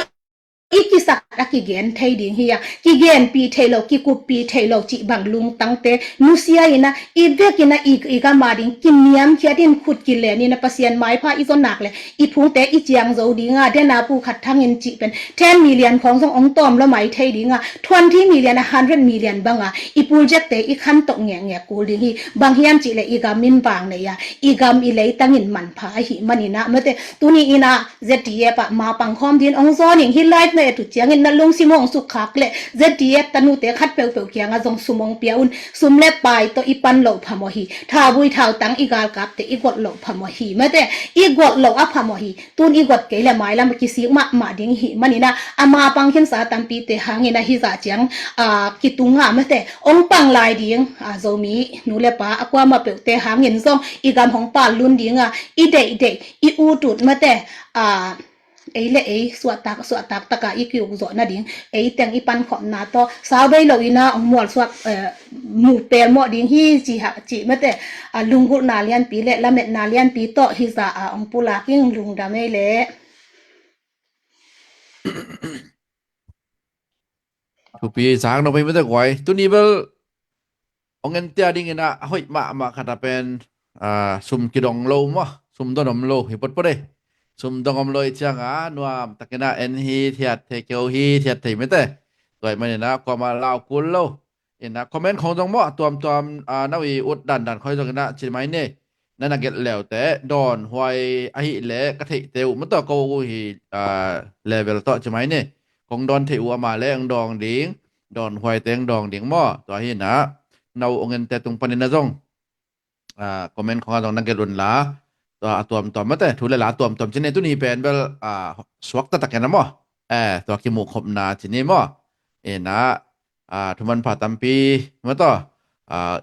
อีกิสักอากิเกนไทยดิ่งเฮียกิเกนปีไทยเรากิกุปีไทยเราจีบังลุงตั้งเตนุเซียนะอีเวกินะอีกามาดิ่งกินเนียมเขียดินขุดกิเลนี่นะปัสยันไม้ผ้าอีโซนักเลยอีพุงเตอีเจียงโจดิ่งอ่ะเดนาปูขัดทั้งเงินจีเป็น10 million ของทรงองตอมแล้วไม้ไทยดิ่งอ่ะ20 million 100 million บังอ่ะอีปูเจตเตอีขันตกเงี้ยกูดิ่งฮีบางเฮียมจีเลยอีกามินบางเนี่ยอีกามอีเลยตั้งเงินมันผ้าหิมันนี่นะเมื่อแต่ตัวนี้อีนะเจตีเอปะมาปังคอมดินองโซนิ่งฮีไลฟ์ใน tu chiang in na long simong su khak le ZDF tanu te khat pe pe kyang a jong sumong piaun sumle pai to ipan lo phamo hi tha bui thau tang igal kap te igot lo phamo hi mate igot lo a phamo hi tun igot ke le mai lam ki sik ma ding hi manina ama pang khin sa tampi te hangina hi za chiang kitunga mate ong pang lai ding a zomi nu le pa akwa ma pe te hangin zong igam hong pa lun ding a ide i u tut mate ấy lệ ấy suat tak taka ikiu zo na ding ấy teng ipan khom na to sao bây lo ina ông mual suat mu pel mo ding hi chi mate lungur na lian pi le lamet na lian pi to hi za ông pula king lung da me le tu pi sang no pai mate kwai tu ni bel ongen tia ding ina hoi ma khata pen sum kidong lo mo sum donom lo hi pot pore sum dongom lo chang nuam takena en hi thiat the keu hi thiat thei mate toy mane na ko ma lao kul lo ina comment ของ dong mo tuam nawi ut dan khoi jong na chi mai ne nana get lew te don hwai a hi le ka thei teu ma to ko hi level to chi mai ne ของ don thei u ma le ang dong ding don hwai teng dong ding mo to hi na nau ongen te tung panin na jong comment ของ dong na get run laตัวมาแต่ทุเรศตัวจีนี่ตัวนี้เป็นเวลสวักตะตะกันนะมั้งตัวขี้มูกขบนาจีนี่มั้งนะทุมันผ่าตัมปีมาต่อ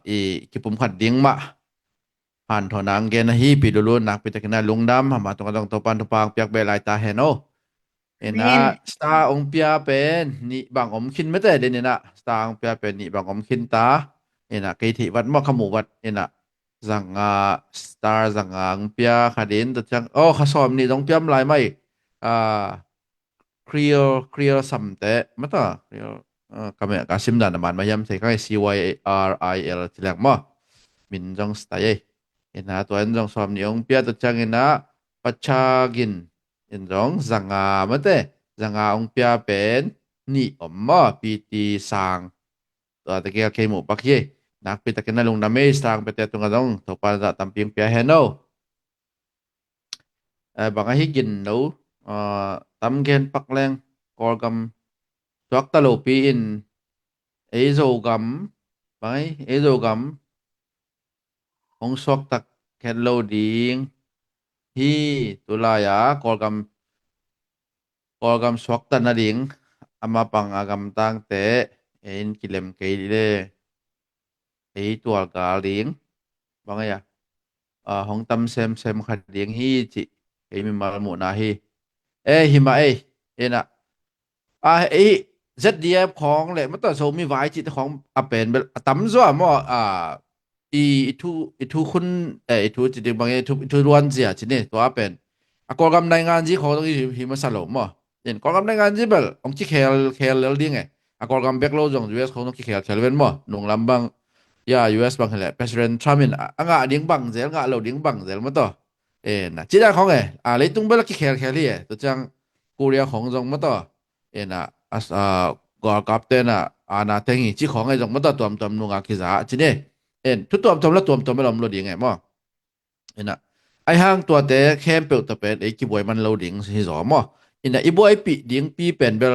อีกิปุ่มขัดดิ้งมาผ่านทอนังเกณฑ์ฮีปีดูรุนนักปีตะกันนะลุงดำมาตรงกันตรงตัวปันตัวปางเปียกเบลายตาเห็นโอนะสตาร์องเปียเป็นนี่บางอมขินไม่แต่เดนี่นะสตาร์องเปียเป็นนี่บางอมขินตานะกิติวัดมะขมูวัดนะzanga star zanga ngpia khadin to chang khasom ni dong piam lai mai clear samte mata clear kame ka simda na man mayam se kai CYRIL tilak mo min jong stai ina to en jong som ni ong pia to chang ina pachagin in jong zanga mate zanga ong pia pen ni omma piti sang to ta ke ke mu pakye nak pita kinalong na may sang pete tung adong to para sa tamping piyahe no baka higin no tamgen pakleng korgam tuak talopi in ezogam bangay ezogam ong sok tak kenlo ding hi tulaya korgam sok tan na ding ama pang agam tang te in kilem kay dileตัวกาเลี้ยงบางอย่างห้องตำเซมขัดเลี้ยงฮีจิมีมาหมู่นาฮีหิมะนะZDF ของแหละมันต้องโซมีไว้จิตของเป็นแบบตำซัวมั่วอีทูคุณอีทูจิตบางอย่างทูรวนเสียจิเนี่ยตัวเป็นกองกำในงานจีเขาต้องหิมะสลบมั่วกองกำในงานจีแบบองค์ที่เคลแล้วดิ้งกองกำแบกโลจง US เขาต้องเคลเว้นมั่วหนุ่งลำบางUS บางแหละ President Trump งะดิ้งบังเซลงะเราดิ้งบังเซลมาต่อนะจีได้ของเลยตุ้งเบลกี่เคลี่ตัวจังกูเรียของจงมาต่อนะกอกับเต้นะนาเทงีจีของจงมาต่อตัวนุ่งกิจาจีเนี่ยทุกตัวแล้วตัวไม่ลมโลดิ้งมั่วนะไอห้างตัวเตะแคมเปิลตัวเป็นกี่บวยมันโลดิ้งสิจอมั่วนะอีบวยปีดิ้งปีเป็นเบล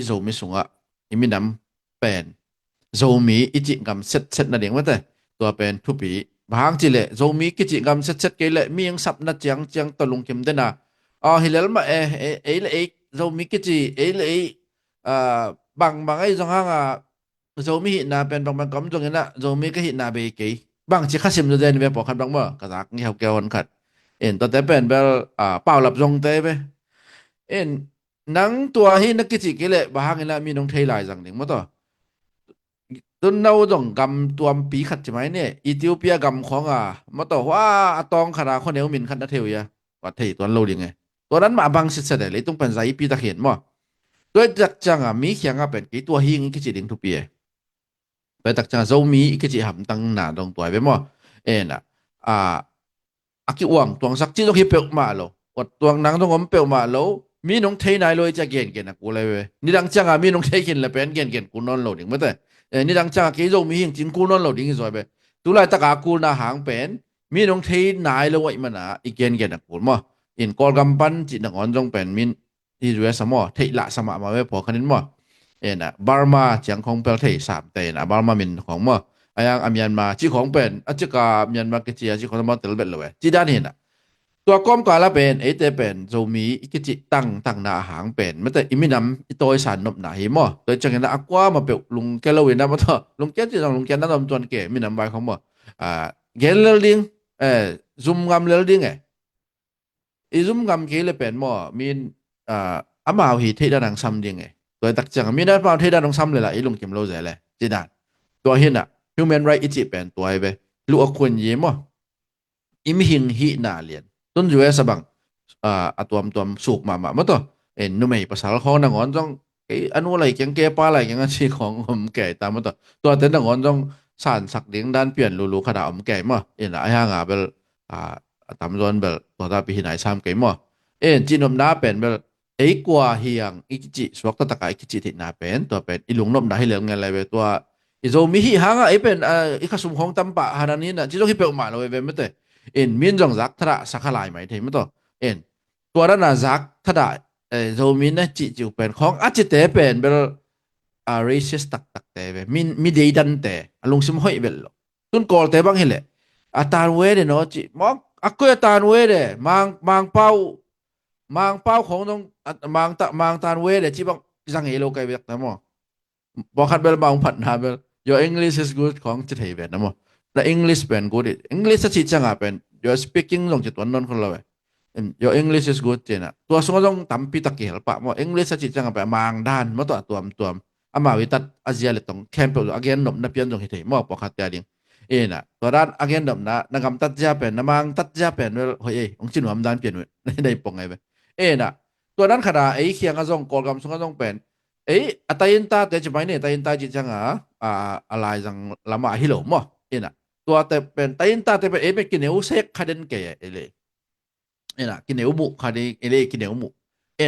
โซมิสุงะอีมีน้ำเป็นโซมีอิจิกรรมเซตนั่นเองว่าแต่ตัวเป็นทุปีบางทีเลยโซมีกิจิกรรมเซตเกลมียังสับนัดจังตะลุงเข็มเดนะฮิเลลมาเลยโซมีกิจิเลยบางไอ้จงห้างโซมีหินาเป็นบางกำจงนั้นโซมีก็หินาเบกี้บางที่ข้าศึกจะเดินไปปอกขันบางเมื่อกระซักนี่เขาแก้วันขัดตัวแต่เป็นแบบเปล่าหลับจงเต้ไปนังตัวที่นักกิจิเกลบางนี่มีน้องเทยลายจังหนึ่งมั้งต่อต้นเราต้องกำตัวปีขัดใช่ไหมเนี่ยอิธิโอเปียกำของมาต่อว่าตองขนาดคนเดียวมินขัดนัทเทียว่าเทยตัวเราดีไงตัวนั้นมาบังสิเสด็จเลยต้องเป็นใจปีตะเขียนมั้งด้วยจักจังมีเขียงเป็นกี่ตัวหิงกิจิดิ่งทุกปีไปจักจังโซมีกิจิหำตั้งหนาตรงตัวไปมั้งน่ะอากิวังตัวสักจีต้องฮิเปิลมาโลวัดตัวนังต้องผมเปิลมาโลมีน้องเทยนายเลยจะเก่งนะกูเลยเว้ยนี่ดังจังมีน้องเทยกินเลยเป็นเก่งกูนอนโหลดิ่งไม่แต่นี่ดังจังกี่โจมีหิงจิงกูนอนโหลดิ่งสวยไปตุลาตะกากูน่าหางเป็นมีน้องเทยนายเลยว่ามันอีเก่งนะกูมั้งกอลกำปั้นจิตนักอ่อนจงเป็นมิน ที่อยู่สมอเทละสมะมาเวพอคันนี้มั้งน่ะบาร์มาเจียงของเปลเทสามเตน่ะบาร์มามินของมั้งไอ้ยังอเมียนมาจีของเป็นอาจจะกับเมียนมาเกจีจีของมันเตลเบ็ดเลยจีด้านเห็นน่ะตัวก้อมกว่าละเป็นเตเป็นจะมีอีกจีตั้งหน้าหางเป็นไม่แต่อีมินำอีตัวสารนบหนาหิมะโดยจังนั้นอักว่ามาเปลุงแกลวินนะมั้งต่อลุงแกจีลุงแกนั่นลำจวนเก๋มินำใบของมั้งเกลเลลิงซุ่มงามเลลิงอีซุ่มงามเกลเป็นมั้งมีอามาเอาหิเทด้านหนังซ้ำยังไงตัวตักจังมีด้านมาเทด้านหนังซ้ำเลยล่ะอีลุงเข็มโลเซ่เลยจีด้านตัวเห็นอ่ะ human right อีจีเป็นตัวไอ้เบ้ลูกคนยี่มั้งอิมหิงหินาเลียนต้นอยู่ไอ้สบังตัวสุกมามั้งตัวนุ่มไอ้ภาษาละครนังอ่อนจ้องอันนู้นอะไรยังเก็บปลาอะไรยังอันชีของผมแก่ตามมั้งตัวเต้นนังอ่อนจ้องสารสักเลี้ยงด้านเปลี่ยนลูขนาดผมแก่มั้งไอ้ห่างเบลตามจนเบลตัวตาปีไหนซ้ำแก่มั้งจีนนมน้าเป็นเบลกว่าเฮียงอีกจีสวกตะตะกายอีกจีที่น่าเป็นตัวเป็นอีหลงนมได้เหลืองเงินอะไรเบลตัวอีโซมีหิหางเป็นอีขสุมของตั้มปะฮานานี้นะจีต้องฮิเปอมาเลยเบลไม่เตมีนจงรักทระสักลายไหมทีมั้งตัวตัวนั้นน่ะรักทระโซมีนะจีจูเป็นของอาจจะเตเป็นเบลracist ตักเตเบมีเดียดันเตลงสมห้อยเบลตุนกอลเตบังเฮเลตานเวเดเนาะจีมองอักก็ตานเวเดมังเป้าของน้องมังตานเวเดจีบังจังเฮโลไกเบกนะมั้งบอกขัดเบลบางผัดนะเบล your English is good ของจะเทเบนะมั้งแล้ว English เป็น good English สักทีจังอ่ะเป็น your speaking ลงจากตัวนนคนเราyour English is good เจนะตัวสงฆ์ต้องตั้มพิตะเกียรปะมั้ง English สักทีจังอ่ะเป็นมังด้านมั้งตัวอามาวิตัดอาเซียเลยต้องแคมเปญอาเกนนบนับยันตรงเหตุมั้งบอกขัดยาดิ่งน่ะตัวด้านอาเกนนบนะนักกำตัดยาเป็นนักมังตัดยาเป็นเฮ้ยองค์จินหัวมันด้านเปลี่ยนได้ปงไงไปน่ะตัวนั้นขนาดเขียงกระซงกอลกำสงฆ์ต้องเป็นอัตยินตาแต่จะไปเนี่ยอัตยินตาจิตจังอะไรจังละมาฮิโลมั้งน่ะตัวแต่เป็นอัตยินตาแต่เป็นเป็นกินเหนียวเซ็กคาเดนเกย์เลยน่ะกินเหนียวหมูคาเดนเลยกินเหนียวหมู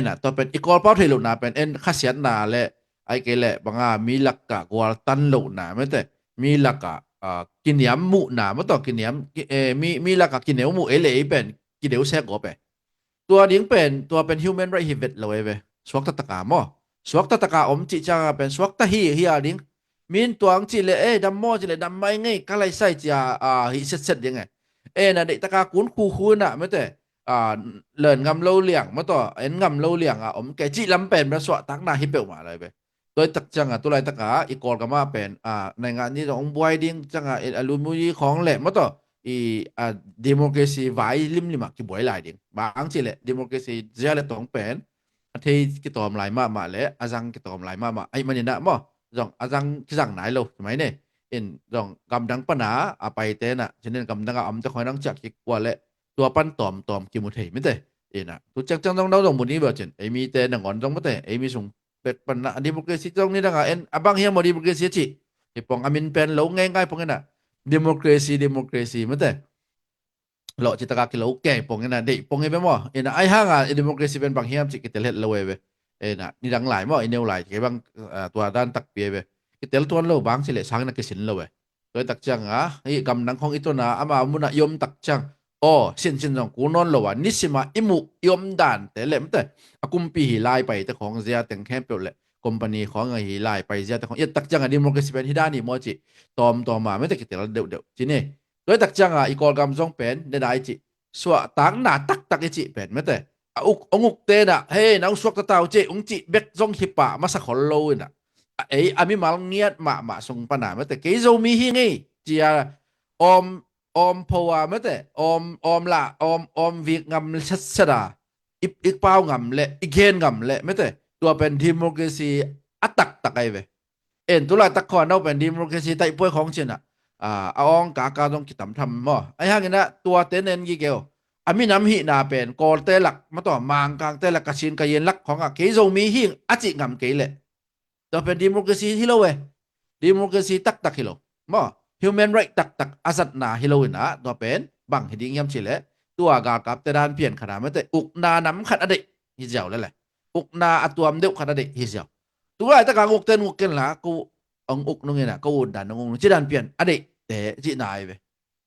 น่ะตัวเป็นอีกอลเป้าเทลุนาเป็นข้าเสียนาและไอ้เกลบางมีหลักกะกวาตันลุนาไม่แต่มีหลักกะกินเหนียวหมูนาไม่ต้องกินเหนียวมีหลักกะกินเหนียวหมูเลยเป็นกินเหนียวเซ็กก็เป็นตัวดิ้งเป็นตัวเป็น human right ฮิเวตเลยเว้ยสวกตะกามั้งสวกตะกาจิจังเป็นสวกตะฮีดิ้งมีนตัวอังจิเลยดำมอจิเลยดำไม่ไงก็เลยใส่จะฮิเสร็จยังไงน่ะเด็กตะกาคูน่ะไม่แต่เลินงำเล่าเลี้ยงมาต่องำเล่าเลี้ยงแกจิลำเป็นประสวะตักนาฮิเปลมาอะไรไปโดยตักจังตัวไรตะกาอีกอลก็มาเป็นในงานนี้ของบวยดิ้งจังอลูมิเนียของแหลมมาต่อดิโมคราซีไว้ลิมกี่บวยหลายดิ้งบางจิเลยดิโมคราซีเจ้าเลยต้องเป็นที่กิตอมลายมาเลยอาจังกิตอมลายมาไอ้มันเนี่ยนะมั้งจงอาจังกิจังไหนโลใช่ไหมเนี่ยจงกำดังปนาไปเต้นฉะนั้นกำดังจะคอยนั่งจักกิกว่าเลยตัวปั้นตอมกิมุเทไม่ได้น่ะทุกจังต้องเราบุญนี้แบบเช่นมีเต้นก่อนต้องไม่ได้มีส่งเป็ดปันนะดิโมคราซีตรงนี้ดังบางเฮียมดิโมคราซีจีที่ปองอามินเป็นเราง่ายๆปองนั่นดิโมคราซีไม่ได้เราจิตกากิโลแก่ปงนั่นเด็กปงไงไปมั้งน่ะไอ้ห้างดิโมคราซีเป็นบางเฮียมจิกิเตเลตเลยเว้ยน่ะนี่ดังหลายมั้งเนวหลายที่บางตัวด้านตักเปียเว้ยกิเตลตัวเราบางสิเลยสังนักสินเลยเว้ยโดยตักจังกำนังของอีตัวน่ะอามามุนยมตักจังสินจงกูนอนเลยว่านิสิมาอิมุยมด่านแต่เล่มแต่กุมปีหิไลไปแต่ของเสียแต่งแค่เปล่าเลยคอมพานีของหิไลไปเสียแต่ของตักจังดิโมคราซีเป็นที่ด้านนี้มั้งจิตอมมาไม่แต่กิเตลเดี๋ยวจีนี่โดยตักจังอีกอลกำซองเป็นได้จิสวะตังหน้าตักจิเป็นไม่แต่องุกเตน่ะเฮ้ยน้องสวกตะเตาเจองจิเบ็กซองฮิปะมาสักคนโลน่ะอามิมาลเงียดมาส่งปัญหาไม่แต่เกยโซมีฮิงจีอาพัวไม่แต่ละวิกงำชัดชดาอีกเป้างำเละอีกเกนงำเละไม่แต่ตัวเป็นดิโมคราซีอัตตักไอเวตัวละตะคอนเอาเป็นดิโมคราซีไต่ป่วยของเชน่ะเอาองกากาต้องกิตำทำมั้งไอ้ห่างนี้นะตัวเต้นเองกี่เกี่ยวอามิน้ำหินาเป็นกอลเตลักมาต่อมังกลางเตลักกระชินกระเย็นลักของเกยโซมีหิงอจิงำเกยเลยตัวเป็นดิโมคราซีที่เราเว้ดิโมคราซีตักฮิโลมั้ง human right ตักอาสัตนาฮิโลนะตัวเป็นบังหิดิ้งยำเฉลตัวกากับแต่ด้านเปลี่ยนขนาดไม่แต่อุกนาน้ำขัดอดีฮิเจ้าแล้วแหละอุกนาอัตัวมเดียวขัดอดีฮิเจ้าตัวไอ้ตะกางอุกเต้นละกูองอุกนึงเนี่ยนะกูดันนงจีดันเปลี่ยนอดีแต่จีนายเว้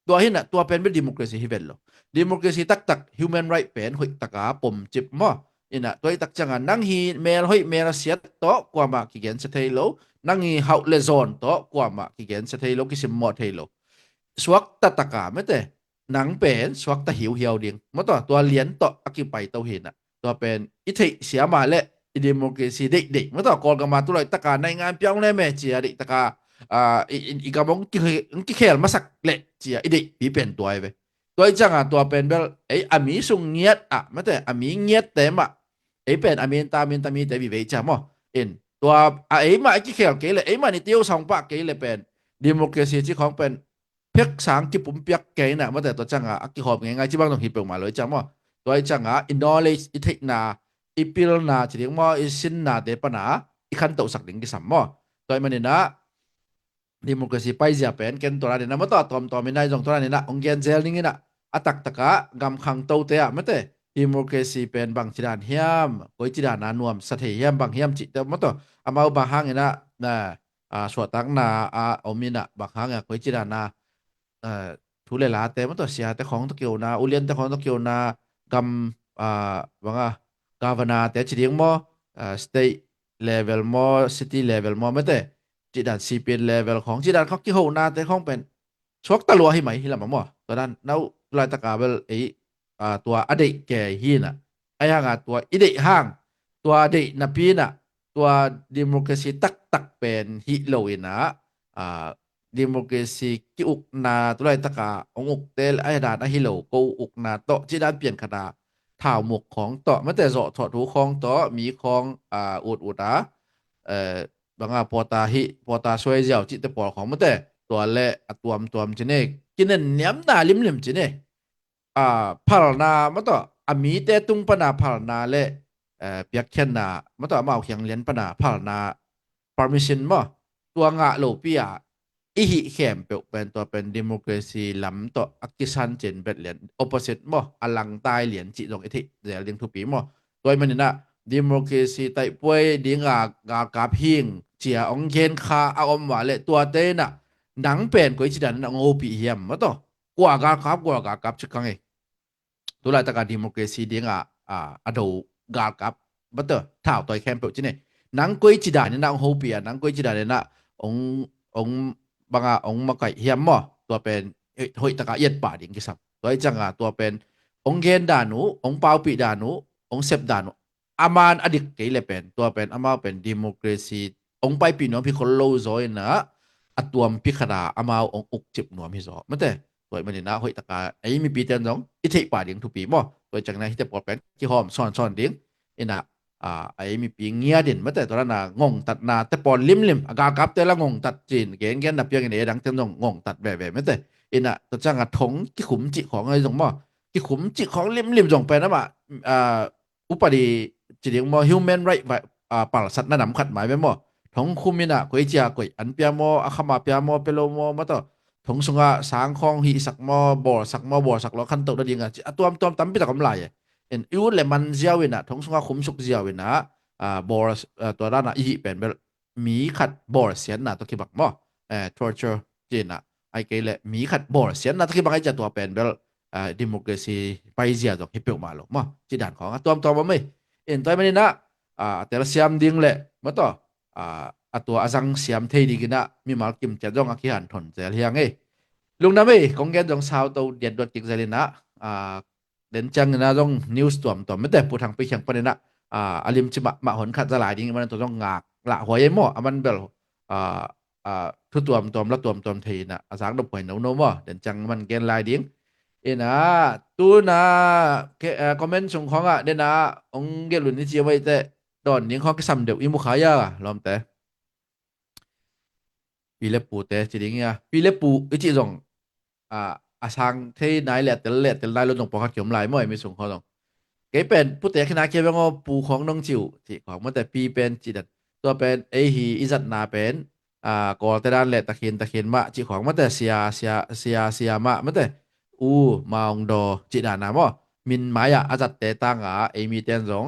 ตัวเห็นน่ะตัวเป็นดิโมคราซีฮิเวนโลดิโมคราซีตัก human right เป็นหุยตะกาปมจิบมั้ง ina toy tak changa nang hi mel hoi mel siat to kwa ma ki gen se thailo nang hi hau le zon to kwa ma ki gen se thailo ki sim mo thailo swak ta taka mete nang pen swak ta hiu hiu ding mo to tua lien to aki pai to hin na tua pen i thei sia ma le i democracy dei dei mo to kol ga ma tu lai taka nai ngan pyong le me chia dei taka i ka mong ki khel ma sak le chia i dei pi pen toy ve toy changa tua pen bel ei ami sung nghiet a mete ami nghiet te ma ấy bên amin ta mi tại vì vậy chả mò in tua ấy mà cái khéo cái là ấy mà ni tiêu xong bạc cái là bên democracy chỉ không bên phép sáng cái bún phép cái nè mà tại tôi chẳng cái họp ngay ngay chỉ bằng đồng hiệp mà lối chả mò tôi chẳng knowledge ít thích na ít pil na chỉ tiếng mò ít xin na để pan na ít khăn tàu sạc đến cái sắm mò tôi mà nên na democracy pai giờ bên cái tôi là nên mà tôi tóm mình này dòng tôi là nên na ông gen gel như na atak taka gam khang tàu thế à mà thế democracy pen bang chidan hiam koi chidan anuam sathe hiam bang hiam chi te moto amau bahang ina na suatang na omina bahang koi chidan na thule la te moto sia te khong to kyo na ulien te khong to kyo na gam banga governor te chiding mo state level mo city level mo mate chidan cpn level khong chidan khok ki ho na te khong pen chok ta lo hi mai hi la mo to dan nau lai ta ka bel eiตัวอดีตแก่ฮีน่ะไอ้ห่างตัวอดีตห่างตัวอดีตนับปีน่ะตัวดิโมคราซีตักเป็นฮิโลวินะดิโมคราซีกิอุกนาตัวไรตะกาองอุกเตลไอ้ดานไอ้ฮิโลกูอุกนาโตจีด้านเปลี่ยนขนาดถ่าวหมกของโตไม่แต่โจถอดหูของโตมีของอุดบางพอตาช่วยเจ้าจิตปอของไม่แต่ตัวเละตัวมจีเน่กินเนียมตาลิมจีเน่พาลนามาต่ออามีแต่ตุงปนาพาลนาและเปียกเขียนนามาต่อมาเอาเขียงเลียนปนาพาลนา permission บ่ตัวงะโลปียอีหิแขมเป็นตัวเป็น democracy ลำต่ออักษันเจนเป็นเหรียญ opposite บ่อลังตายเหรียญจิตรงไอ้ที่เดี๋ยวเรียงทุกปีบ่โดยมันนี่นะ democracy ไต่ป่วยดีงากาพิงเจียองเย็นคาเอาอมว่าเลยตัวเต้น่ะหนังเป็นก๋วยจีดันนังโอปีเฮียมมาต่อกว่ากากับชิคังเอตัวไรตะการดิโมคราซีเดียงอดูกากับบัตเตอร์ท่าวต่อยแคมเปญจีเนี่ยนังกุยจีดานี่นังโฮเปียนังกุยจีดาเนี่ยนะองบางองมาไก่เฮียมมอตัวเป็นหอยตะการเย็ดป่าดิ่งกิสับตัวไอ้จังตัวเป็นองเกนดานูองเปาปีดานูองเซปดานูอามานอดิกเกลเป็นตัวเป็นอามาเป็นดิโมคราซีองไปปีน้องพี่คนโลซอยนะตัวพิขดาอามาองอุกจิบหนวมพี่ซอมันแต่ตัวมันนี่นะหอยตะการไอ้มีปีเต็มสองอิทธิป่าดิ่งทุกปีมั้งตัวจากนั้นที่จะปลดเป็นที่หอมซ่อนดิ่งไอ้น่ะไอ้มีปีเงียดินมันแต่ตัวนั้นน่ะงงตัดนาแต่ปอนลิมอากากับแต่ละงงตัดจีนเก่งนับเพียงไอ้ดังเต็มสองงงตัดแบบมันแต่ไอ้น่ะตัวจังอ่ะถงที่ขุมจิของไอ้สองมั้งที่ขุมจิของลิมส่งไปนะมาอุปดีจีเดียงมั้ง human right ป่าสัตว์นั่นนำขัดหมายไว้มั้งถงคุมินะกุยเจียกุยอันเปียมออาขมาเปียมอเปโลมอมาต่อถงสุงะสางคองหีสักมอบอสักมอบอสักล้อขันโตได้ยังไงตัวตั้มไปแต่กำไรเอ็นยูเลมันเจียววินะถงสุงะขุมสุกเจียววินะบอร์ตัวด้านน่ะอีเป็นแบบมีขัดบอร์เสียนน่ะตัวคิดบักมอtorture จีนน่ะไอเกลมีขัดบอร์เสียนน่ะตัวคิดบักไอจะตัวเป็นแบบดิโมคราซีไปเจียตัวฮิปเปิลมาหรอกมอจีด่านของตัวบ่ไม่เอ็นตัวไม่ได้นะแต่ละเสียมดิ้งเลยมาต่อตัวอาจังเสียมเทดีกินะมีมากิมจะจ้องอากิหันถนเสียเฮียงลุงน้ำของแกจ้องสาวตัวเด็ดดวดจิกใจเลยนะเดินจังนะจ้องนิวส์ตัวไม่แต่ผู้ทางไปเชียงปนนะอลิมจิมาหนขัดสลายดิ้งมันตัวจ้องงากละหัวยัยหม้อมันเบลทุกตัวแล้วตัวเทนะอาสังดบหวยโนมอเดินจังมันแกนลายดิ้งนะตัวนะคอมเมนต์ส่งของเดนะองเกลุนนี่เจียวไว้แต่ตอนนี้เขาก็ซ้ำเดี๋ยวอิมุขายาลอมแต่ปีเล็บปูแต่จริงๆปีเล็บปูอีจีส่งอาสังที่ไหนแหละแต่ได้ลดลงปกติเขียมลายไม่มีส่งเขาตรงเก๋เป็นผู้แต่ขณะเกี่ยวกับปูของน้องจิ๋วที่ของมันแต่ปีเป็นจีดันตัวเป็นฮีอิจัดนาเป็นก่อแต่ด้านแหละตะเคียนมาจีของมันแต่เสียมามันแต่มาองดอจีดานามอมินหมายอาจัดแต่ตั้งมีเตียนสอง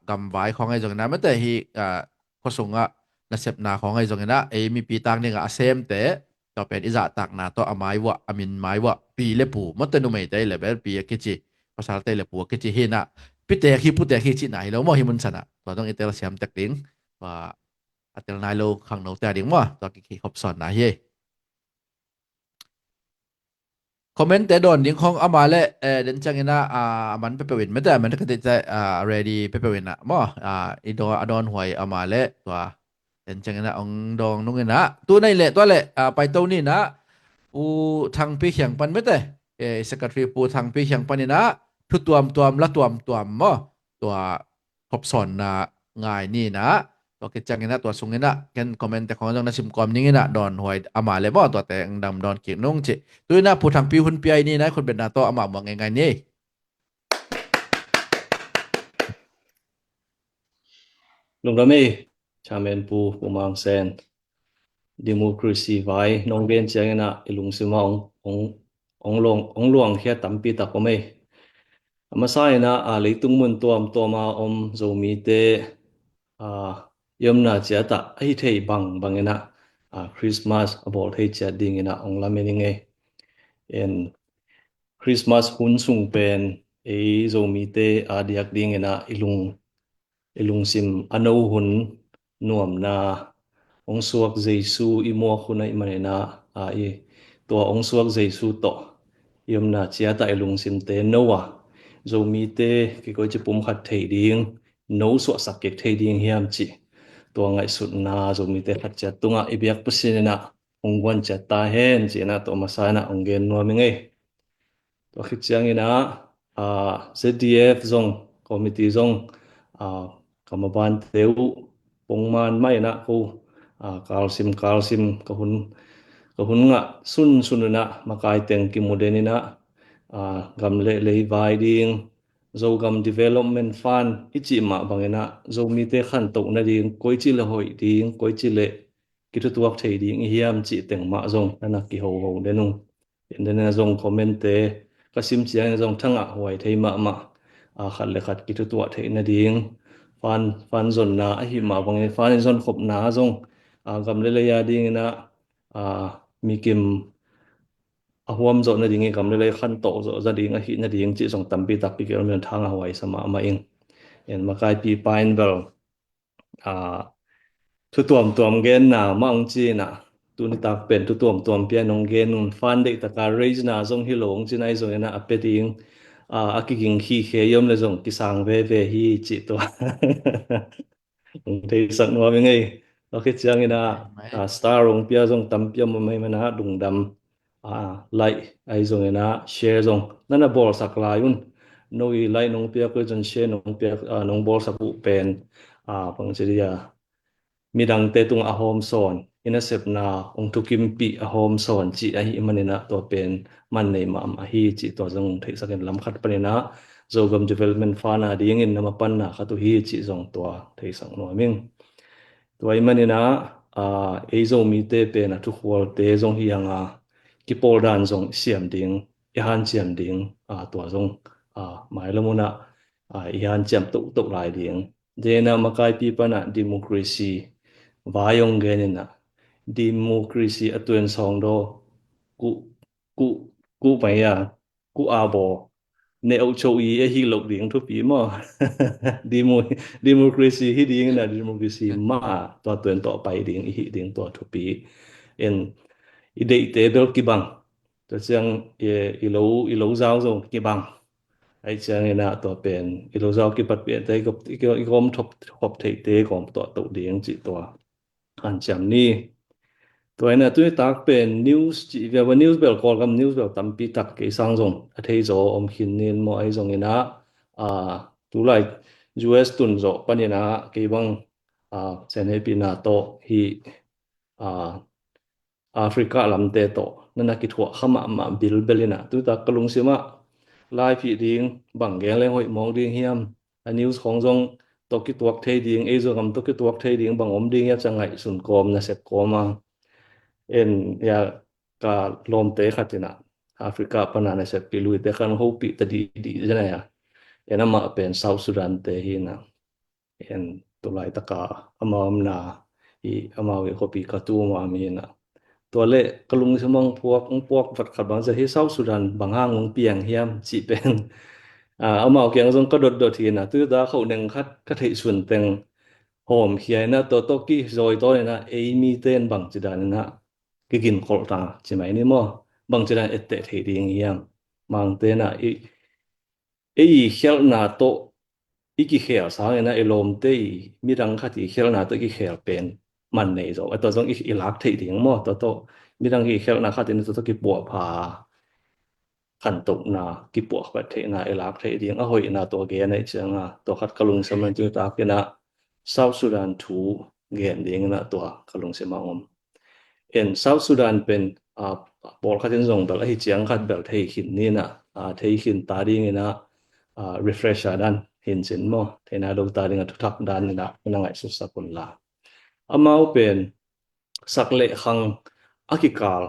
กำไว้ของไอ้ตรงนั้นมันแต่ฮีก็ส่งนักเสพนาของไอ้ตรงนั้นมีปีตังเนี่ยเซมแต่ต่อเป็นอิจาตักนาต่อหมายวะมินหมายวะปีเล็บปูมันแต่นุ่มไม่ได้เลยแบบปีกิจิภาษาไทยเล็บปูกิจิเฮนะ พิเตคีพุเตคีจิไหนแล้วมั่วหิมุนสนะตัวต้องเอเตลเซียมแตกดิ้งว่าอัตลนายโลขังโนแต่ดิ้งมั่วตัวกี่ขบสอนนะเฮ้คอมเมนต์แต่โดนดิ้งของอามาเลเดินจังเงินะมันเปเปวินไม่แต่มันก็จะready เปเปวินอะมั่วอีดอดอนหวยอามาเลตัวเดินจังเงินะองดองนุ่งเงินะตัวในเละตัวเละไปตัวนี้นะอูทางพี่เขียงปันไม่แต่สกัดรีปูทางพี่เขียงปันนี่นะทุตัวมละตัวมมั่วตัวขบสอนนะง่ายนี่นะตัวกิจจังเงินะตัวสุงเงินะกันคอมเมนต์แต่ของจงนะซิมคอมนี่เงินะดอนหวยอามาเลมั่วตัวแต่งดำดอนเกียงนุ่งเจ ตัวน่าผู้ทางพิหุ่นปีไอนี่นะคนเป็นนาโตอามาบอกไงนี่ ลงดำไม่ชาเมนปูปูมังเซนดิโมคราซีไว้น้องเบนเจงนะลุงซิมาองลวงแค่ตั้มปีตักก็ไม่มาใส่นะเลยตุ้งมุนตัวมาโซมีเตยมนาเจตะไอเทบังเงนะคริสต์มาสบอกให้เจดิ่งนะองละเมนิงเอ็นคริสต์มาสหุ่นสูงเป็นโซมีเตเดียกดิ่งนะilung sim ano hun nuam na ong suak jesu imo khuna imanena i to ong suak jesu to yom na chia ta ilung sim te nowa zo mi te ki ko chi pum khat thei ding no so sak ke thei ding hiam chi to ngai sut na zo mi te khat cha tunga ibyak pusinena ong wan cha ta hen chi na to masana ong gen nuam ngai to khit chiang ina ZDF zong committee zong kamaban teu pongman mai na ko kalsim kahun nga sununa makai teng ki modeni na gamle lei vai ding zo gam development fund ichi ma bangena zo mi te khan to na ding koi chi le hoi ding koi chi le ki tu tuak thei ding hiam chi teng ma zong na ki ho denung indena zong comment te kasim chiang zong thanga huai thei ma khat le khat ki tu tuak thei na ding fan zon na hi ma bang fan zon khop na zong gam le ya ding na mi kim huam zo na ding gam le khan to zo za ding hi na ding chi zong tampi tak pi ker men thang hawai sama ma ing en makai pi pine bel tu tuam gen na mang chi na tu ni tak pen tu tuam pia nong gen nun fan de ta ka raise na zong hi long chi nai zo na apeting akiging hi khe yom le zong ki sang ve hi chi to thì sắc nó mới ngay nó cái chiang ina star rong pia rong tam pia mà mấy mana đùng đam like ai rong ina share rong nãy là ball sak lai un noi like nong pia ko jon share nong pia nong ball sak u pen pang chiri midang te tung a home son ina sep na ong tu kim pi a home son chi a hi manina to pen man nei ma ma hi chi to jong thei saken lam khat panina zogam development fana ding in nama pan na khatu hi chi zong to thei sang no ming toy manina ezo mi te pe na tu khwal te zong hi anga ki pol dan zong siam ding i han siam ding to zong mai lamuna i han cham to lai ding de na makai pi pana democracy vayong genina democracy atuen song do ku ku ku mai ku abo ne au chou yi hi lok ding thu pi mo demo democracy hi ding na democracy ma to tuen to pai ding hi ding to thu pi en i dei te bel ki bang to chang i lo zao zo ki bang ai chang ina to pen i lo zao ki pat pen te ki gom thop thei te gom to ding chi to an cham niตัวนั้นตัวตักเป็น news จีเวล news เบลกอลกับ news เบลตั้มปีตักกี่สังจงอาทิตย์โจอมหินนินมอไอจงเงินะตัวไล US ตุนโจปันยนะกี่บังเซนให้ปีนาโตฮีแอฟริกาลำเตโตนั่นนักกิจวัตรขมาบิลเบลินะตัวตักกลุงเสียมาไลฟ์พีดิ้งบังแกงเลยหอยมองดิ้งเฮียมนิวส์ของจงตกิจวัตรเทดิ้งไอจงคำตกิจวัตรเทดิ้งบังอมดิ้งยักจังไงสุนกอมนะเสกกอมาen ya ka lom te khatina Africa panana se pilu te khan ho pi ta di jana ya ena ma pen South Sudan te hina en to lai ta ka amam na I amawi ko pi ka tu ma mi na to le kalung samang puak vat khat bang ja hi South Sudan banghang ong piang hiam chi pen amao kyang zong ka dot dot hi na tu da khau neng khat thei sun teng hom hiai na to ki zoi to na mi ten bang chi dan na ki gin khol ta chi mai ni mo bang chi dan ette thei ding yang mang te na khel na to ki khel sa na lom te mi rang kha ti khel na to ki khel pen man nei zo to zong lak thei ding mo to mi rang ki khel na kha tin to ki po phaขันตุกนากิปวกประเทศนาเอลักเทดีงอ่ะหอยนาตัวเกนในเชียงอ่ะตัวขัดกลุงสมันจุตากินะเซาท์สุดานทูเกนดีงนะตัวกลุงเสมาอมเซาท์สุดานเป็นบอลขัดยิงส่งแบบให้เจียงขัดแบบเทหินนี่นะเทหินตาดีงนะrefresh ดันหินสินโมเทนาดูตาดีงทุกทักดันนี่นะเป็นยังไงสุดสักุลลาอามาเป็นสักเละขังอากิกาล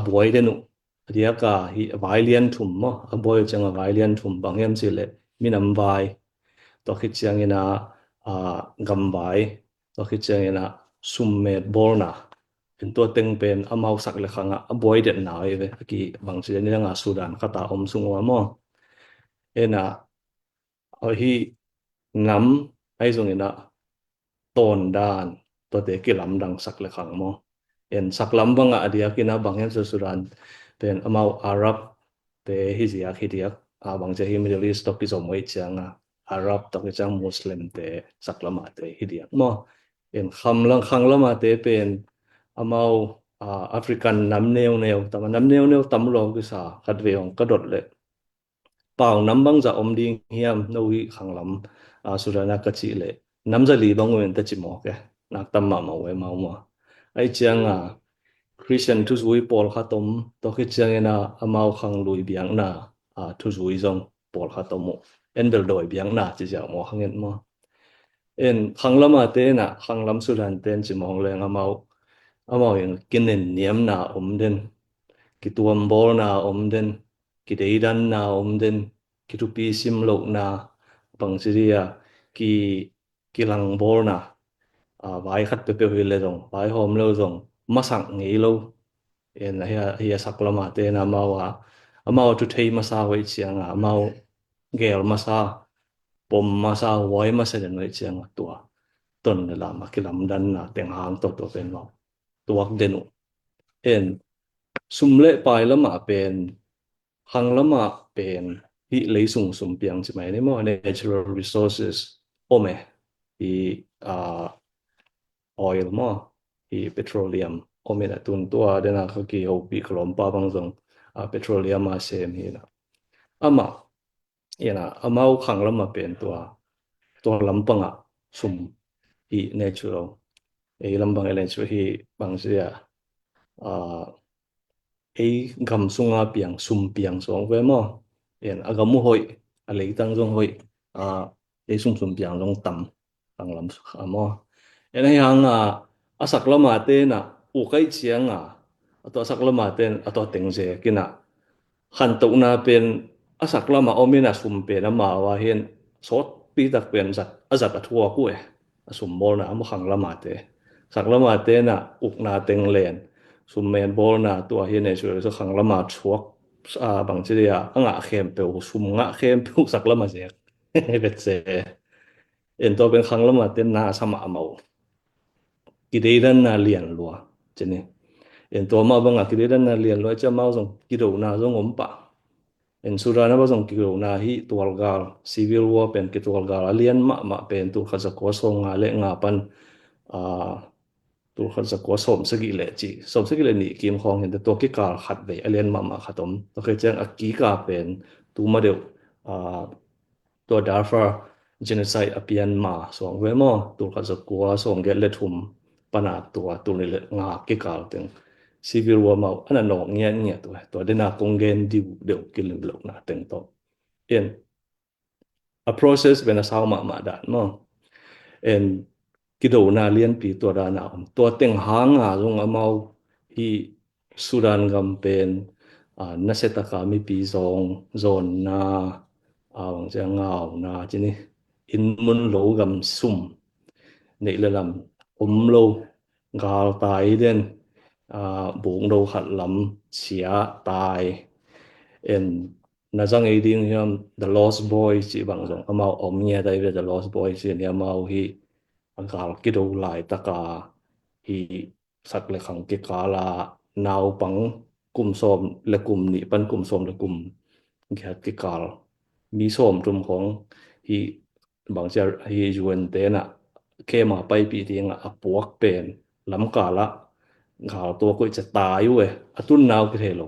บวยเดนุ dia ka hi vailen thum mo a boy changa vailen thum bangem sile minam vai to khit chiang ina gam vai to khit chiang ina summet borna en to teng pen amau sak le khanga a boy de na ve ki bang chi ni nga sudan khata sungwa mo ena a hi ngam ai zong ina ton dan to te ki lam dang sak le khang mo sak lam banga adia kina bangem sudanเป็นอมาอาหรับเปฮิจิอาคิดิกบางจะฮิมิดลิสต์ตกิจอมไว้จังอาหรับตกิจังมุสลิมเตสักละมาเตฮิดิกมั้งเป็นคำลังคังละมาเตเป็นอมาแอฟริกันน้ำเนียวเนียวแต่มันน้ำเนียวเนียวตำรองกุศลกัดเวียงกระโดดเลยเปล่าน้ำบางจะอมดิ่งเฮียมนวิขังลำสุดานักจิเลยน้ำจะลีบางเวนแต่จิมอกแกนักตำมาไว้มาไอเจียงChristian thu zui Paul khatom to khi changena amau khang lui biang na thu zui zong Paul khatomu en bel doi biang na chi ja mo khangen mo en khanglama te na khanglam sulan ten chi mong leng amau yen kinen niam na den ki tuam bol na den ki deidan na den ki tu pi sim lo na bang siria ki lang bol na vai khat pe pe le dong vai hom lo dong masang ngei lo en hi saklama te na amau tu thei masa wei chiang amau gel masa pom masa wai masa den wei chiang tua ton la ma kilam dan na teng hang to pen ma tuak denu en sumle pai lama pen hang lama pen hi leisung sum piang chi mai ne mo natural resources ome hi oil mo hi petroleum ome na tun tua dena kha ki ho pi klom pa bang zong petroleum a sem hi na ama ena amau khang lama pen tua lampanga sum hi natural lambang natural hi bang sia gam sunga piang sum piang song ve mo en agamu hoi alei tang jong hoi sum piang jong tam ang lam mo en hang asak lama te na u kai chiang ato asak lama ten ato teng je kina khan to na pen asak lama omina sum pe na ma wa hen sot pi tak pen azat athua ku sum bol na mo khang lama te sak lama te na uk na teng len sum men bol na tua hi ne chu so khang lama chuak bang chi ya anga khem pe sum nga khem pe sak lama je vet se en to ben khang lama ten na sama amau kideiran na lian lua chene en to ma banga kideiran na lian lua cha mau song kido na song ompa en surana ba song kido na hi tualgal civil war pen ki tualgal alian ma pen tu khaza ko song nga le nga pan tu khaza ko som sagi le ni kim khong hen to ki kal khat ve alian ma khatom to ke chang aki ka pen tu ma deu to Darfur genocide apian ma song ve mo tu khaza ko song ge le thum pana tu ni le nga ki kal teng civil war mau ana no nya to de na kongen diu kilim lo na teng to en a process when a sao ma dan mo en kido na lian pi to da na to teng hang rong amau hi sudan gam pen na seta ka mi pi zon na awang ja ngao na chini in mun lo gam sum nei le lam lo gal tai den buông đâu khát lắm xía tài en na zang ei ding hiam the lost boy chi bang zong amao omnia dai ve the lost boy chi ni amao hi angal ki do lai taka hi sak le khang ki kala naw pang kum som le kum ni pan kum som le kum ghat ki kal mi som tum khong hi bang cher hi yuan te na ke ma pai pi ding a puak pen lam kala ngàoตัวก็จะตายอยู่ตุนนาวกิเทโล